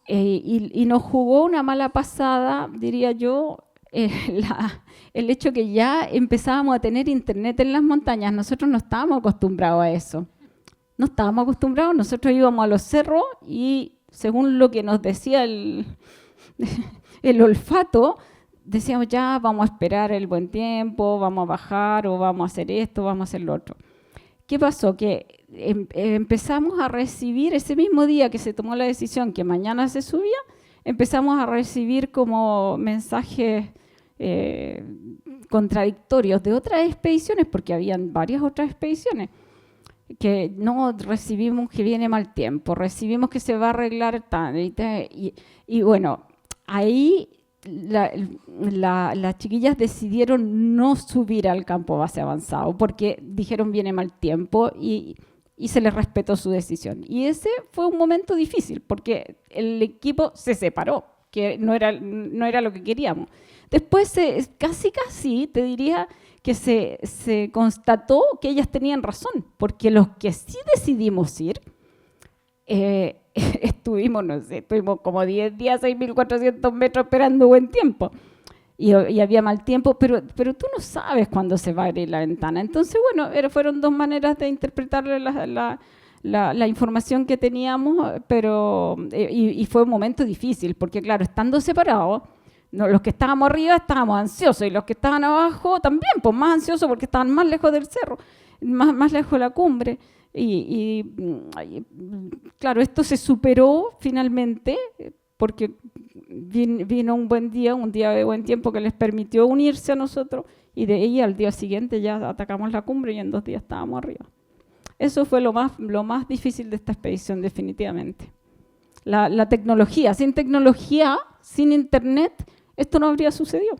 Y nos jugó una mala pasada, diría yo, el hecho que ya empezábamos a tener internet en las montañas. Nosotros no estábamos acostumbrados a eso. No estábamos acostumbrados, nosotros íbamos a los cerros y según lo que nos decía el olfato, decíamos ya vamos a esperar el buen tiempo, vamos a bajar o vamos a hacer esto, vamos a hacer lo otro. ¿Qué pasó? Que empezamos a recibir ese mismo día que se tomó la decisión que mañana se subía, empezamos a recibir como mensajes contradictorios de otras expediciones, porque habían varias otras expediciones, que no recibimos que viene mal tiempo, recibimos que se va a arreglar tan, y bueno, ahí las chiquillas decidieron no subir al campo base avanzado porque dijeron viene mal tiempo y se les respetó su decisión. Y ese fue un momento difícil porque el equipo se separó, que no era lo que queríamos. Después casi te diría que se constató que ellas tenían razón, porque los que sí decidimos ir, estuvimos como 10 días, 6.400 metros esperando buen tiempo. Y había mal tiempo, pero tú no sabes cuándo se va a abrir la ventana. Entonces, bueno, fueron dos maneras de interpretar la información que teníamos, pero y fue un momento difícil, porque claro, estando separados, no, los que estábamos arriba estábamos ansiosos y los que estaban abajo también, pues más ansiosos porque estaban más lejos del cerro, más lejos de la cumbre. Y claro, esto se superó finalmente porque vino un buen día, un día de buen tiempo que les permitió unirse a nosotros y de ahí al día siguiente ya atacamos la cumbre y en 2 días estábamos arriba. Eso fue lo más difícil de esta expedición, definitivamente. La tecnología, sin internet, esto no habría sucedido.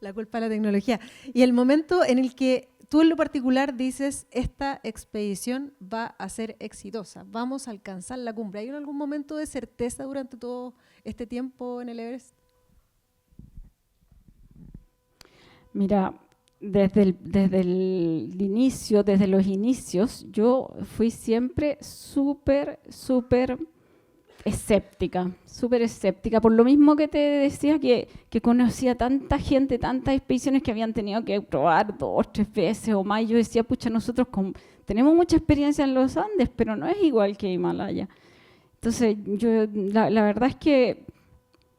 La culpa de la tecnología. Y el momento en el que tú en lo particular dices, esta expedición va a ser exitosa, vamos a alcanzar la cumbre. ¿Hay algún momento de certeza durante todo este tiempo en el Everest? Mira, desde el inicio, desde los inicios, yo fui siempre súper escéptica, por lo mismo que te decía que conocía tanta gente, tantas expediciones que habían tenido que probar 2, 3 veces o más. Yo decía, pucha, nosotros tenemos mucha experiencia en los Andes, pero no es igual que Himalaya. Entonces, la verdad es que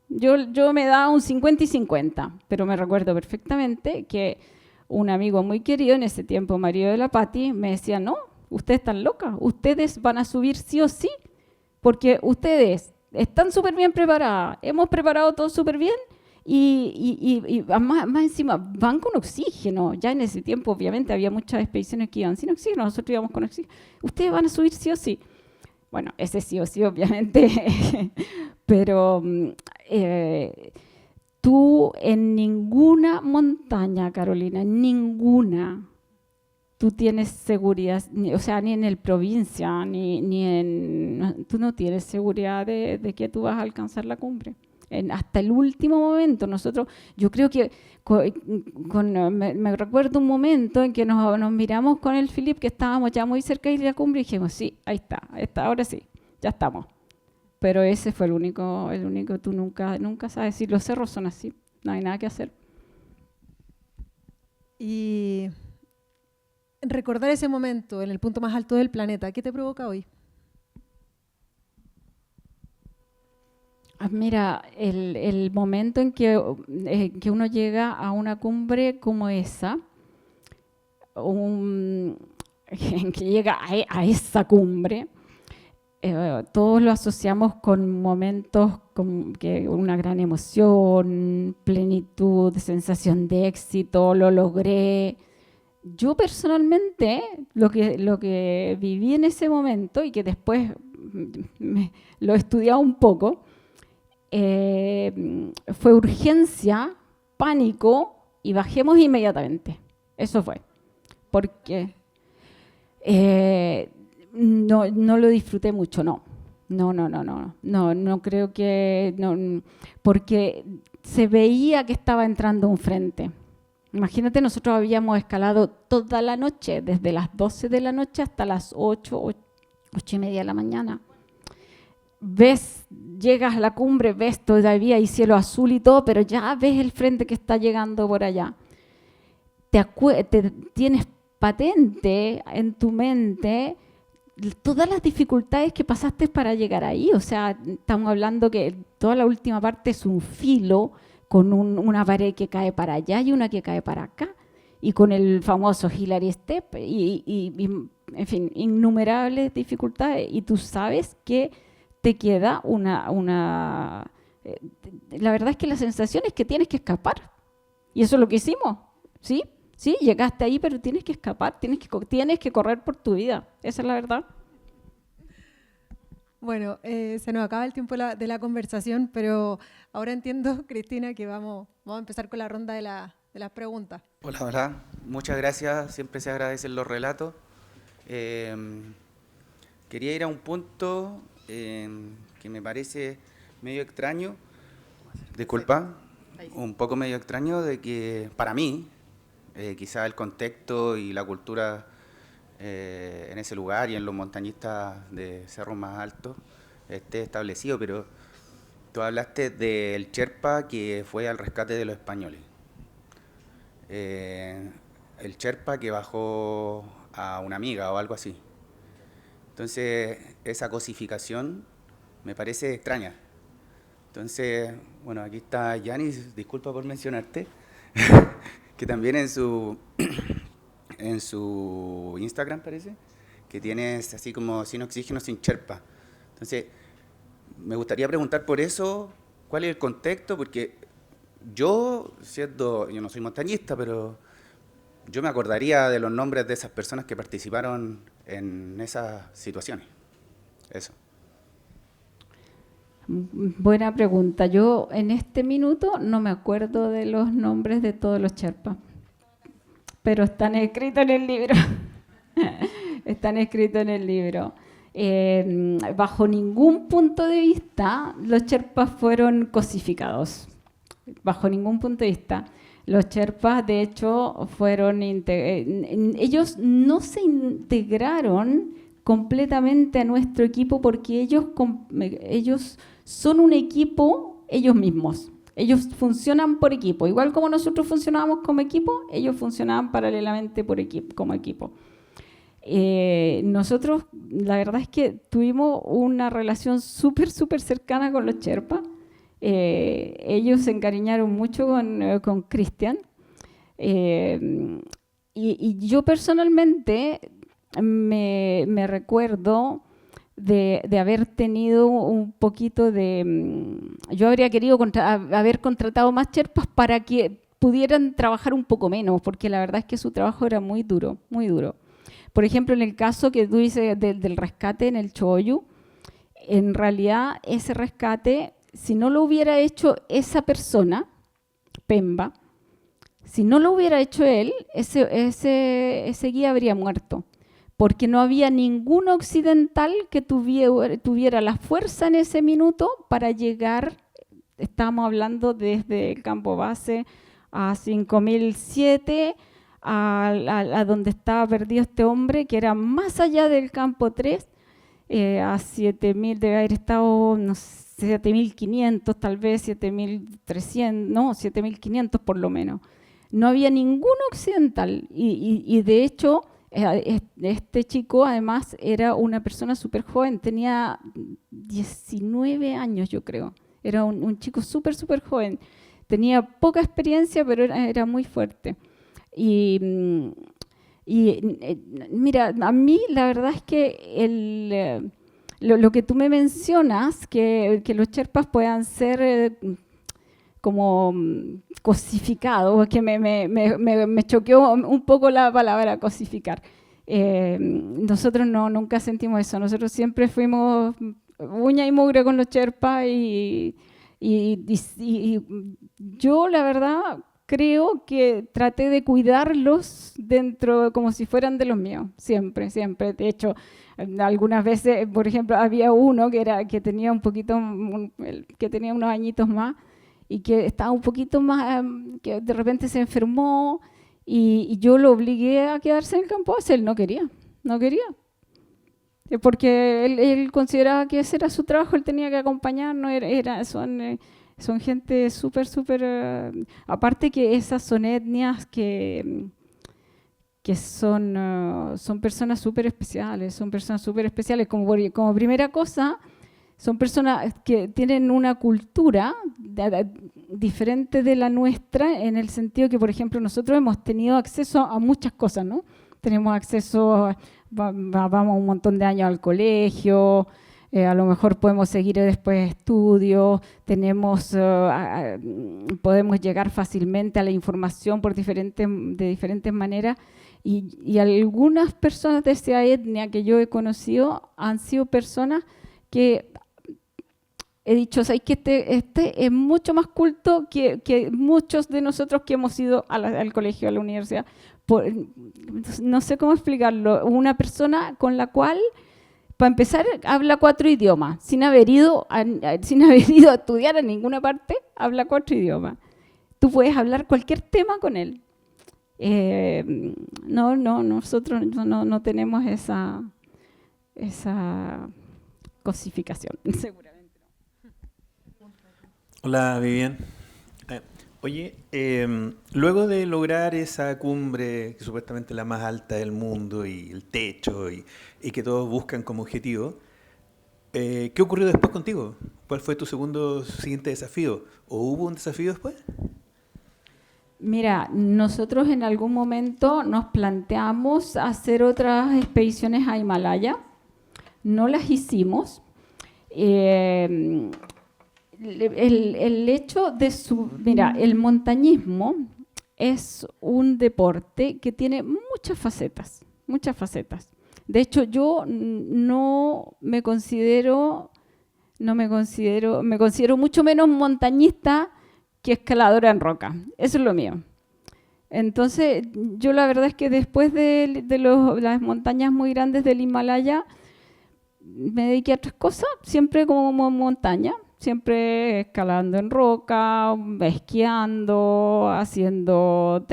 yo me daba un 50 y 50, pero me recuerdo perfectamente que un amigo muy querido, en ese tiempo marido de la Pati, me decía, no, ustedes están locas, ustedes van a subir sí o sí, porque ustedes están súper bien preparadas, hemos preparado todo súper bien y más encima van con oxígeno. Ya en ese tiempo obviamente había muchas expediciones que iban sin oxígeno, nosotros íbamos con oxígeno. Ustedes van a subir sí o sí. Bueno, ese sí o sí obviamente, pero tú en ninguna montaña, Carolina, en ninguna, tú tienes seguridad, o sea, ni en el provincia, tú no tienes seguridad de que tú vas a alcanzar la cumbre. Hasta el último momento, yo creo que me recuerdo un momento en que nos miramos con el Philip, que estábamos ya muy cerca de la cumbre, y dijimos, sí, ahí está, ahora sí, ya estamos. Pero ese fue el único, tú nunca sabes, si los cerros son así, no hay nada que hacer. Y recordar ese momento en el punto más alto del planeta, ¿qué te provoca hoy? Mira, el momento en que uno llega a una cumbre como esa, en que llega a esa cumbre, todos lo asociamos con momentos con una gran emoción, plenitud, sensación de éxito, lo logré. Yo personalmente, lo que viví en ese momento y que después lo he estudiado un poco, fue urgencia, pánico y bajemos inmediatamente. Eso fue. Porque No lo disfruté mucho, no. No creo que... No, porque se veía que estaba entrando un frente. Imagínate, nosotros habíamos escalado toda la noche, desde las 12 de la noche hasta las 8:30 de la mañana. Llegas a la cumbre, ves todavía hay cielo azul y todo, pero ya ves el frente que está llegando por allá. Tienes patente en tu mente todas las dificultades que pasaste para llegar ahí. O sea, estamos hablando que toda la última parte es un filo con una pared que cae para allá y una que cae para acá, y con el famoso Hillary Step, y en fin, innumerables dificultades, y tú sabes que te queda la verdad es que la sensación es que tienes que escapar, y eso es lo que hicimos, ¿sí? Sí, llegaste ahí, pero tienes que escapar, tienes que correr por tu vida, esa es la verdad. Bueno, se nos acaba el tiempo de la conversación, pero ahora entiendo, Cristina, que vamos a empezar con la ronda de las preguntas. Hola, muchas gracias, siempre se agradecen los relatos. Quería ir a un punto que me parece medio extraño, disculpa, un poco medio extraño, de que para mí, quizá el contexto y la cultura en ese lugar y en los montañistas de cerros más altos esté establecido, pero tú hablaste del Sherpa que fue al rescate de los españoles. El Sherpa que bajó a una amiga o algo así. Entonces, esa cosificación me parece extraña. Entonces, bueno, aquí está Yanis, disculpa por mencionarte, que también en su Instagram parece, que tienes así como sin oxígeno, sin Sherpa. Entonces, me gustaría preguntar por eso, ¿cuál es el contexto? Porque yo no soy montañista, pero yo me acordaría de los nombres de esas personas que participaron en esas situaciones. Eso. Buena pregunta. Yo en este minuto no me acuerdo de los nombres de todos los Sherpas, pero están escritos en el libro. Están escritos en el libro. Bajo ningún punto de vista los Sherpas fueron cosificados. Bajo ningún punto de vista. Los Sherpas, de hecho, ellos no se integraron completamente a nuestro equipo porque ellos son un equipo ellos mismos. Ellos funcionan por equipo. Igual como nosotros funcionábamos como equipo, ellos funcionaban paralelamente como equipo. Nosotros, la verdad es que tuvimos una relación súper cercana con los Sherpas. Ellos se encariñaron mucho con Cristian. Y yo personalmente me recuerdo de haber tenido un poquito de... Yo habría querido haber contratado más Sherpas para que pudieran trabajar un poco menos, porque la verdad es que su trabajo era muy duro, muy duro. Por ejemplo, en el caso que tú dices del rescate en el Choyu, en realidad ese rescate, si no lo hubiera hecho esa persona, Pemba, si no lo hubiera hecho él, ese guía habría muerto, porque no había ningún occidental que tuviera la fuerza en ese minuto para llegar, estábamos hablando desde el campo base a 5007, a donde estaba perdido este hombre, que era más allá del campo 3, a 7000, debe haber estado, no sé, 7500, tal vez 7300, no, 7500 por lo menos. No había ningún occidental y de hecho este chico además era una persona súper joven, tenía 19 años yo creo, era un chico súper joven, tenía poca experiencia pero era muy fuerte. Y mira, a mí la verdad es que lo que tú me mencionas, que los Sherpas puedan ser como cosificados, que me choqueó un poco la palabra cosificar. Nosotros nunca sentimos eso, nosotros siempre fuimos uña y mugre con los Sherpas y yo la verdad creo que traté de cuidarlos dentro, como si fueran de los míos, siempre, siempre. De hecho, algunas veces, por ejemplo, había uno que tenía que tenía unos añitos más y que estaba un poquito más, que de repente se enfermó y yo lo obligué a quedarse en el campo base. Él no quería. Porque él consideraba que ese era su trabajo, él tenía que acompañarnos, son gente súper, aparte que esas son etnias que son personas súper especiales, como primera cosa, son personas que tienen una cultura diferente de la nuestra, en el sentido que, por ejemplo, nosotros hemos tenido acceso a muchas cosas, ¿no? Tenemos acceso, vamos un montón de años al colegio, a lo mejor podemos seguir después estudios, podemos llegar fácilmente a la información de diferentes maneras, y algunas personas de esa etnia que yo he conocido han sido personas que he dicho, ¿sabes que este es mucho más culto que muchos de nosotros que hemos ido al colegio, a la universidad? No sé cómo explicarlo. Una persona con la cual, para empezar, habla 4 idiomas, sin haber ido a estudiar a ninguna parte, habla 4 idiomas. Tú puedes hablar cualquier tema con él. Nosotros no tenemos esa cosificación, seguramente. Hola, Vivian. Oye, luego de lograr esa cumbre, que supuestamente es la más alta del mundo, y el techo, y que todos buscan como objetivo, ¿qué ocurrió después contigo? ¿Cuál fue tu siguiente desafío? ¿O hubo un desafío después? Mira, nosotros en algún momento nos planteamos hacer otras expediciones a Himalaya. No las hicimos. El hecho de mira, el montañismo es un deporte que tiene muchas facetas. De hecho, yo me considero mucho menos montañista que escaladora en roca. Eso es lo mío. Entonces, yo la verdad es que después de las montañas muy grandes del Himalaya, me dediqué a otras cosas, siempre como montaña. Siempre escalando en roca, esquiando, haciendo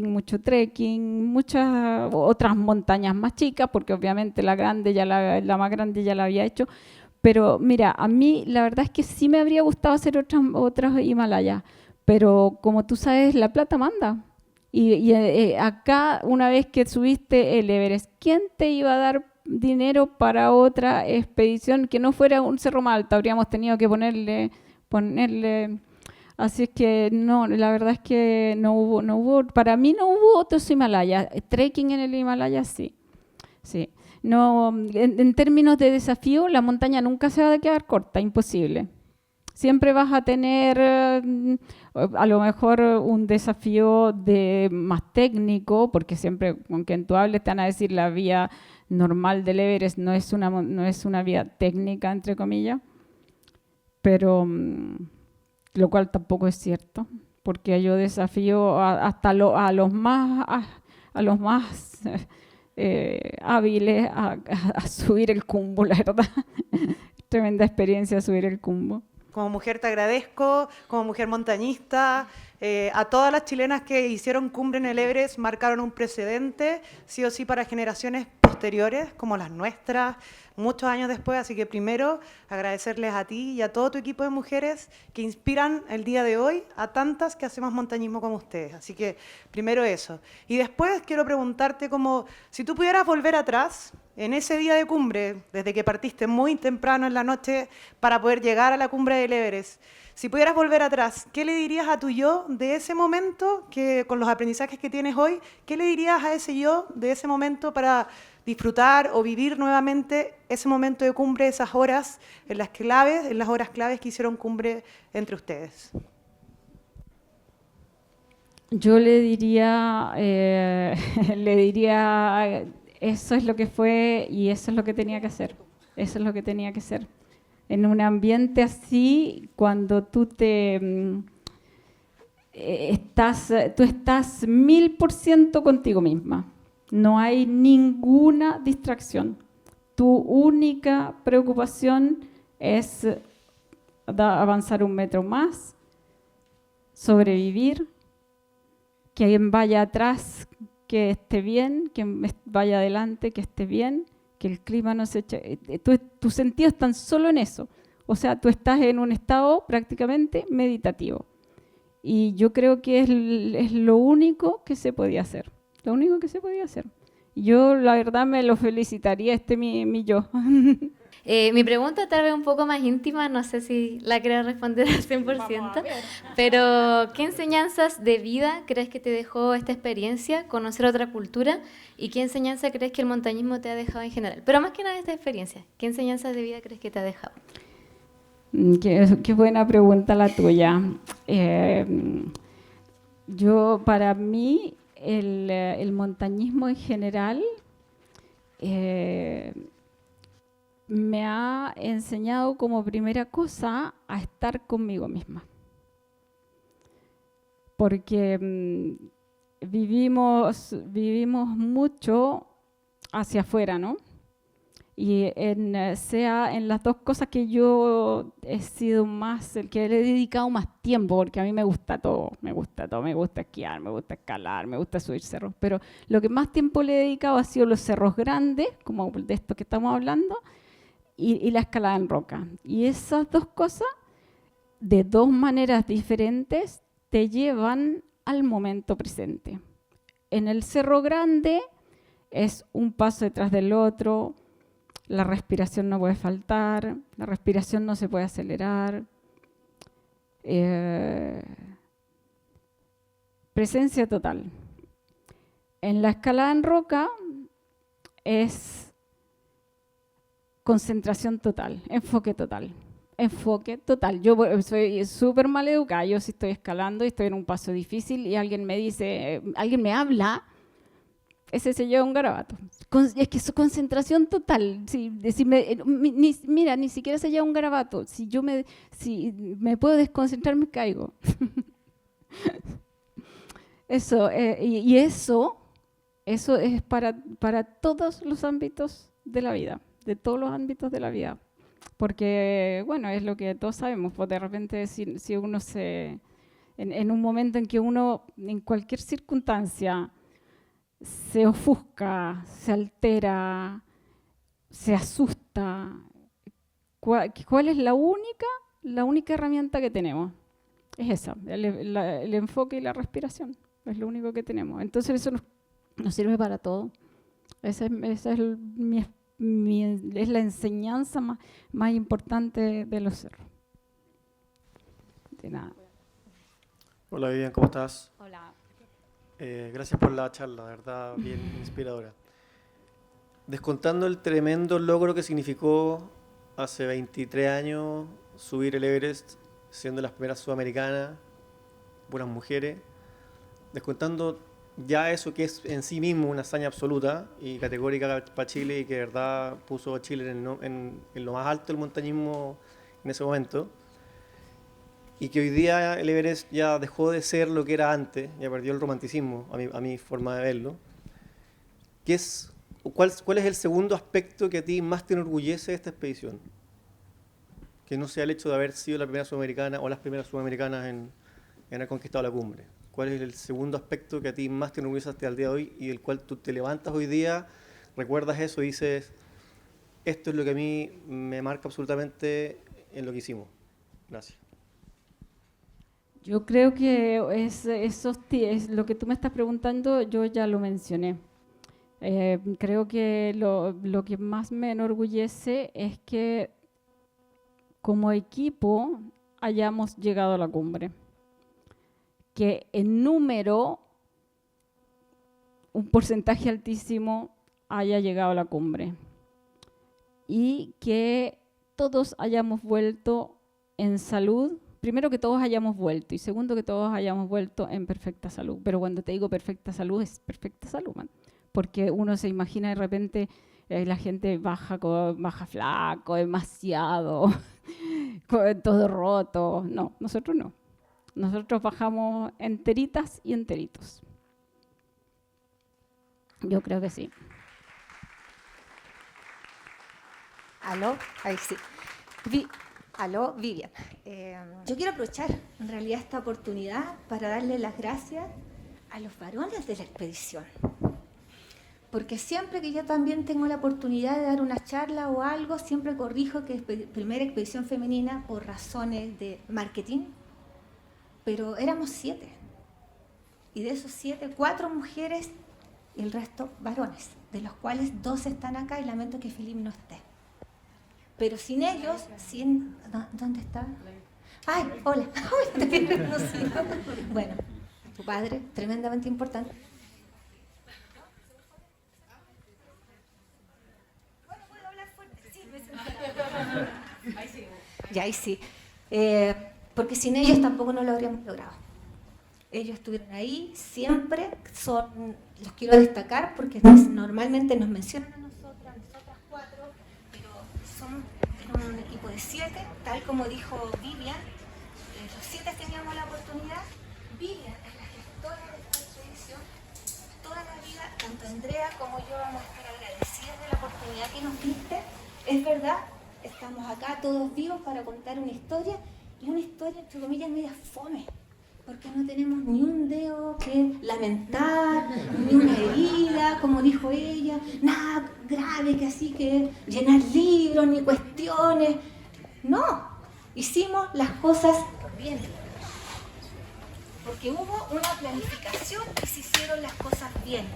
mucho trekking, muchas otras montañas más chicas, porque obviamente la más grande ya la había hecho. Pero mira, a mí la verdad es que sí me habría gustado hacer otras Himalayas, pero como tú sabes, la plata manda. Y acá, una vez que subiste el Everest, ¿quién te iba a dar dinero para otra expedición que no fuera un cerro más alto? Habríamos tenido que ponerle, así es que no, la verdad es que no hubo, para mí no hubo otros Himalayas. Trekking en el Himalaya sí. No, en términos de desafío, la montaña nunca se va a quedar corta, imposible. Siempre vas a tener a lo mejor un desafío más técnico, porque siempre con quien tú hables te van a decir la vía normal del Everest no es una vía técnica, entre comillas, pero lo cual tampoco es cierto, porque yo desafío hasta a los más hábiles a subir el Khumbu, la verdad. Tremenda experiencia subir el Khumbu. Como mujer te agradezco, como mujer montañista, a todas las chilenas que hicieron cumbre en el Everest, marcaron un precedente, sí o sí, para generaciones posteriores, como las nuestras, muchos años después. Así que primero, agradecerles a ti y a todo tu equipo de mujeres que inspiran el día de hoy a tantas que hacemos montañismo como ustedes. Así que primero eso. Y después quiero preguntarte como, si tú pudieras volver atrás, en ese día de cumbre, desde que partiste muy temprano en la noche para poder llegar a la cumbre del Everest, si pudieras volver atrás, ¿qué le dirías a tu yo de ese momento, que con los aprendizajes que tienes hoy, qué le dirías a ese yo de ese momento para disfrutar o vivir nuevamente ese momento de cumbre, esas horas en las horas claves que hicieron cumbre entre ustedes? Yo le diría, eso es lo que fue y eso es lo que tenía que hacer. Eso es lo que tenía que ser. En un ambiente así, cuando tú tú estás 1000% contigo misma. No hay ninguna distracción. Tu única preocupación es avanzar 1 metro más, sobrevivir, que alguien vaya atrás, que esté bien, que vaya adelante, que esté bien, que el clima no se eche. Tus sentidos están solo en eso. O sea, tú estás en un estado prácticamente meditativo. Y yo creo que es lo único que se podía hacer. Lo único que se podía hacer. Yo, la verdad, me lo felicitaría, mi yo. Mi pregunta tal vez un poco más íntima, no sé si la quieres responder al 100%, pero ¿qué enseñanzas de vida crees que te dejó esta experiencia, conocer otra cultura? ¿Y qué enseñanza crees que el montañismo te ha dejado en general? Pero más que nada esta experiencia, ¿qué enseñanzas de vida crees que te ha dejado? Qué buena pregunta la tuya. Para mí, el montañismo en general me ha enseñado como primera cosa a estar conmigo misma. Porque vivimos mucho hacia afuera, ¿no? Y sea en las dos cosas que yo he sido más, el que le he dedicado más tiempo, porque a mí me gusta todo, me gusta esquiar, me gusta escalar, me gusta subir cerros, pero lo que más tiempo le he dedicado ha sido los cerros grandes, como de esto que estamos hablando, y la escalada en roca. Y esas dos cosas, de dos maneras diferentes, te llevan al momento presente. En el cerro grande es un paso detrás del otro, la respiración no puede faltar, la respiración no se puede acelerar. Presencia total. En la escalada en roca es concentración total, enfoque total. Enfoque total. Yo soy súper mal educada. Yo si estoy escalando y estoy en un paso difícil y alguien me dice, alguien me habla, ese se lleva un garabato. Es que es concentración total. Mira, ni siquiera se lleva un garabato. Si me puedo desconcentrar, me caigo. Eso, y eso es para todos los ámbitos de la vida, de todos los ámbitos de la vida. Porque, bueno, es lo que todos sabemos, pues de repente si uno en un momento en que uno, en cualquier circunstancia, se ofusca, se altera, se asusta, ¿cuál es la única herramienta que tenemos? Es esa, el enfoque y la respiración, es lo único que tenemos. Entonces eso nos sirve para todo. Esa es la enseñanza más importante de los cerros. De nada. Hola Vivian, ¿cómo estás? Hola. Gracias por la charla, de verdad, bien inspiradora. Descontando el tremendo logro que significó hace 23 años subir el Everest, siendo las primeras sudamericanas, puras mujeres, descontando ya eso que es en sí mismo una hazaña absoluta y categórica para Chile y que de verdad puso a Chile en lo más alto del montañismo en ese momento, y que hoy día el Everest ya dejó de ser lo que era antes, ya perdió el romanticismo a mi forma de verlo. ¿Cuál es el segundo aspecto que a ti más te enorgullece de esta expedición? Que no sea el hecho de haber sido la primera sudamericana o las primeras sudamericanas en haber conquistado la cumbre. ¿Cuál es el segundo aspecto que a ti más te enorgullece hasta el día de hoy y del cual tú te levantas hoy día, recuerdas eso y dices, esto es lo que a mí me marca absolutamente en lo que hicimos? Gracias. Yo creo que es lo que tú me estás preguntando, yo ya lo mencioné. Creo que lo que más me enorgullece es que como equipo hayamos llegado a la cumbre. Que en número, un porcentaje altísimo haya llegado a la cumbre. Y que todos hayamos vuelto en salud. Primero, que todos hayamos vuelto, y segundo, que todos hayamos vuelto en perfecta salud. Pero cuando te digo perfecta salud, es perfecta salud, man. Porque uno se imagina de repente la gente baja flaco, demasiado, todo roto. No, nosotros no. Nosotros bajamos enteritas y enteritos. Yo creo que sí. Aló, ahí sí. Aló, Vivian. Yo quiero aprovechar en realidad esta oportunidad para darle las gracias a los varones de la expedición. Porque siempre que yo también tengo la oportunidad de dar una charla o algo, siempre corrijo que es primera expedición femenina por razones de marketing, pero éramos 7. Y de esos 7, 4 mujeres y el resto varones, de los cuales 2 están acá y lamento que Felipe no esté. Pero sin ellos, ¿dónde está? Ay, hola, te había reconocido. Bueno, tu padre, tremendamente importante. Bueno, puedo hablar fuerte, sí, me siento. Ya, ahí sí. Porque sin ellos tampoco no lo habríamos logrado. Ellos estuvieron ahí, siempre los quiero destacar porque normalmente nos mencionan a nosotras 4, pero son un equipo de 7, tal como dijo Vivian, los 7 teníamos la oportunidad. Vivian es la gestora de esta expedición. Toda la vida, tanto Andrea como yo vamos a estar agradecidas de la oportunidad que nos diste. Es verdad, estamos acá todos vivos para contar una historia, y una historia, entre comillas, media fome, porque no tenemos ni un dedo que lamentar, ni una herida, como dijo ella, nada grave que así que llenar libros, ni cuestiones. No, hicimos las cosas bien, porque hubo una planificación y se hicieron las cosas bien.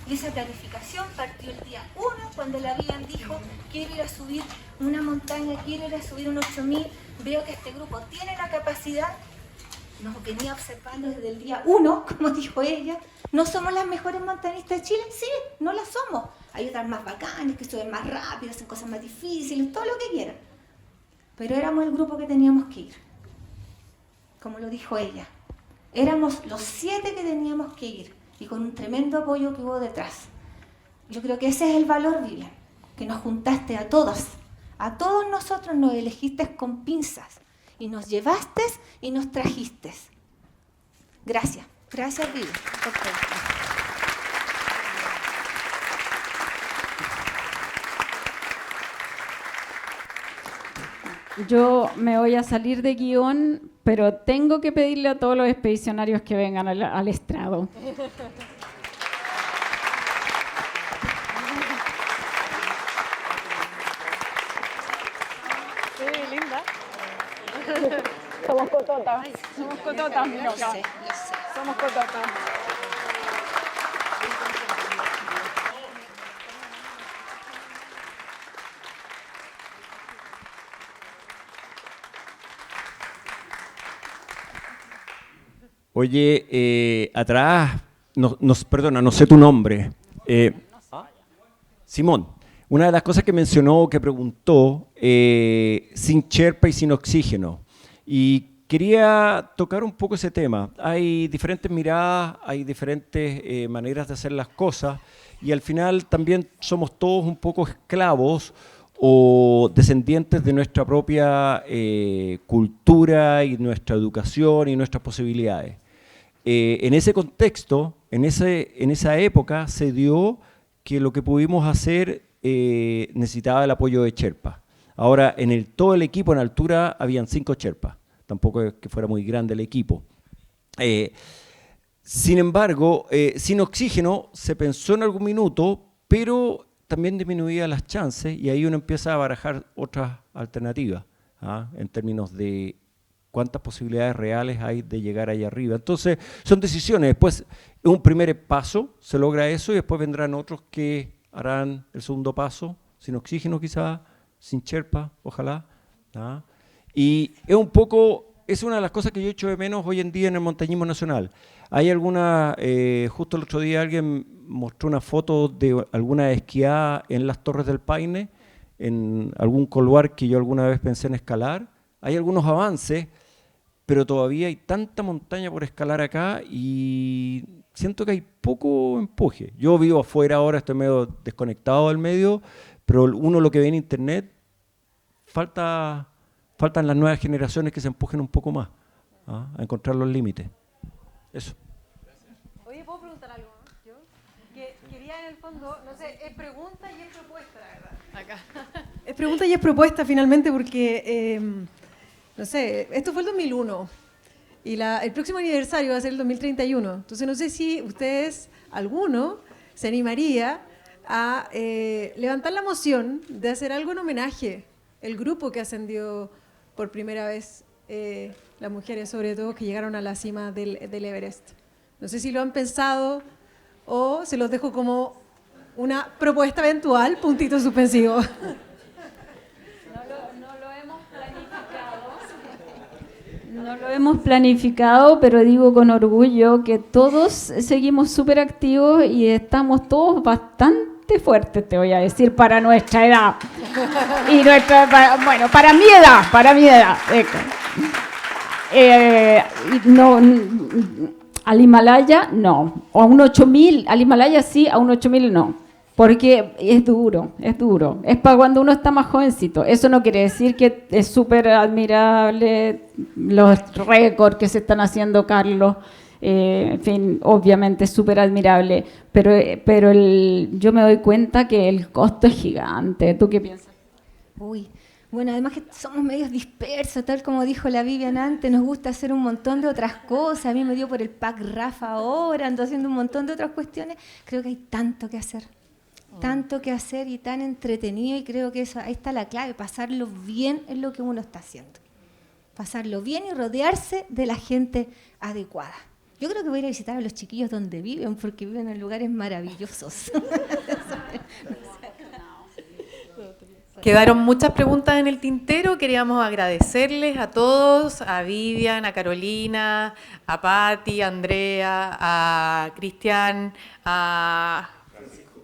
Y esa planificación partió el día 1, cuando la Vivian dijo, quiero ir a subir una montaña, quiero ir a subir un 8000, veo que este grupo tiene la capacidad. Nos venía observando desde el día 1, como dijo ella. ¿No somos las mejores montañistas de Chile? Sí, no las somos. Hay otras más bacanas, que suben más rápido, hacen cosas más difíciles, todo lo que quieran. Pero éramos el grupo que teníamos que ir. Como lo dijo ella. Éramos los 7 que teníamos que ir. Y con un tremendo apoyo que hubo detrás. Yo creo que ese es el valor, Vivian. Que nos juntaste a todos. A todos nosotros nos elegiste con pinzas. Y nos llevaste y nos trajiste. Gracias. Gracias, Vivi. Yo me voy a salir de guión, pero tengo que pedirle a todos los expedicionarios que vengan al estrado. Sí, linda. Somos cototas. Somos cototas, mi loca. Lo sé. Somos cototas. Oye, atrás, perdona, no sé tu nombre. Simón, una de las cosas que mencionó, que preguntó, sin Sherpa y sin oxígeno. Y quería tocar un poco ese tema. Hay diferentes miradas, hay diferentes maneras de hacer las cosas, y al final también somos todos un poco esclavos o descendientes de nuestra propia cultura y nuestra educación y nuestras posibilidades. En ese contexto, en esa época, se dio que lo que pudimos hacer necesitaba el apoyo de Sherpa. Ahora, todo el equipo en altura habían 5 Sherpas, tampoco es que fuera muy grande el equipo. Sin embargo, sin oxígeno se pensó en algún minuto, pero también disminuía las chances, y ahí uno empieza a barajar otras alternativas, en términos de cuántas posibilidades reales hay de llegar allá arriba. Entonces, son decisiones. Después, un primer paso, se logra eso, y después vendrán otros que harán el segundo paso, sin oxígeno quizás, sin Sherpa, ojalá. Y es una de las cosas que yo echo de menos hoy en día en el montañismo nacional. Hay justo el otro día alguien mostró una foto de alguna esquiada en las Torres del Paine, en algún couloir que yo alguna vez pensé en escalar. Hay algunos avances, pero todavía hay tanta montaña por escalar acá y siento que hay poco empuje. Yo vivo afuera ahora, estoy medio desconectado del medio, pero uno lo que ve en internet, faltan las nuevas generaciones que se empujen un poco más. a encontrar los límites. Eso. Oye, ¿puedo preguntar algo? Yo que quería en el fondo, no sé, es pregunta y es propuesta, la verdad. Acá. Es pregunta y es propuesta finalmente porque, no sé, esto fue el 2001 y el próximo aniversario va a ser el 2031. Entonces no sé si ustedes, alguno, se animaría a levantar la moción de hacer algo en homenaje, el grupo que ascendió por primera vez, las mujeres sobre todo, que llegaron a la cima del Everest. No sé si lo han pensado o se los dejo como una propuesta eventual, puntito suspensivo. No lo hemos planificado. No lo hemos planificado, pero digo con orgullo que todos seguimos súper activos y estamos todos bastante fuertes, te voy a decir, para nuestra edad. Y bueno, para mi edad. Al Himalaya, no. O a un 8000, al Himalaya sí, a un 8000 no. Porque es duro. Es para cuando uno está más jovencito. Eso no quiere decir que es súper admirable los récords que se están haciendo, Carlos. En fin, obviamente es súper admirable. Pero yo me doy cuenta que el costo es gigante. ¿Tú qué piensas? Uy, bueno, además que somos medios dispersos, tal como dijo la Vivian antes, nos gusta hacer un montón de otras cosas. A mí me dio por el pack Rafa ahora, ando haciendo un montón de otras cuestiones. Creo que hay tanto que hacer y tan entretenido, y creo que ahí está la clave, pasarlo bien en lo que uno está haciendo. Pasarlo bien y rodearse de la gente adecuada. Yo creo que voy a ir a visitar a los chiquillos donde viven, porque viven en lugares maravillosos. Quedaron muchas preguntas en el tintero. Queríamos agradecerles a todos, a Vivian, a Carolina, a Patti, a Andrea, a Cristian, a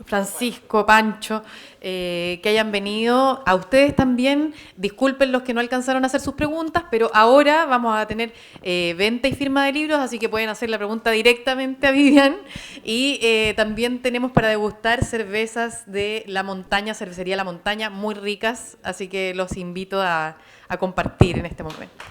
Francisco, Pancho, que hayan venido. A ustedes también, disculpen los que no alcanzaron a hacer sus preguntas, pero ahora vamos a tener venta y firma de libros, así que pueden hacer la pregunta directamente a Vivian. Y también tenemos para degustar cervezas de La Montaña, Cervecería La Montaña, muy ricas, así que los invito a compartir en este momento.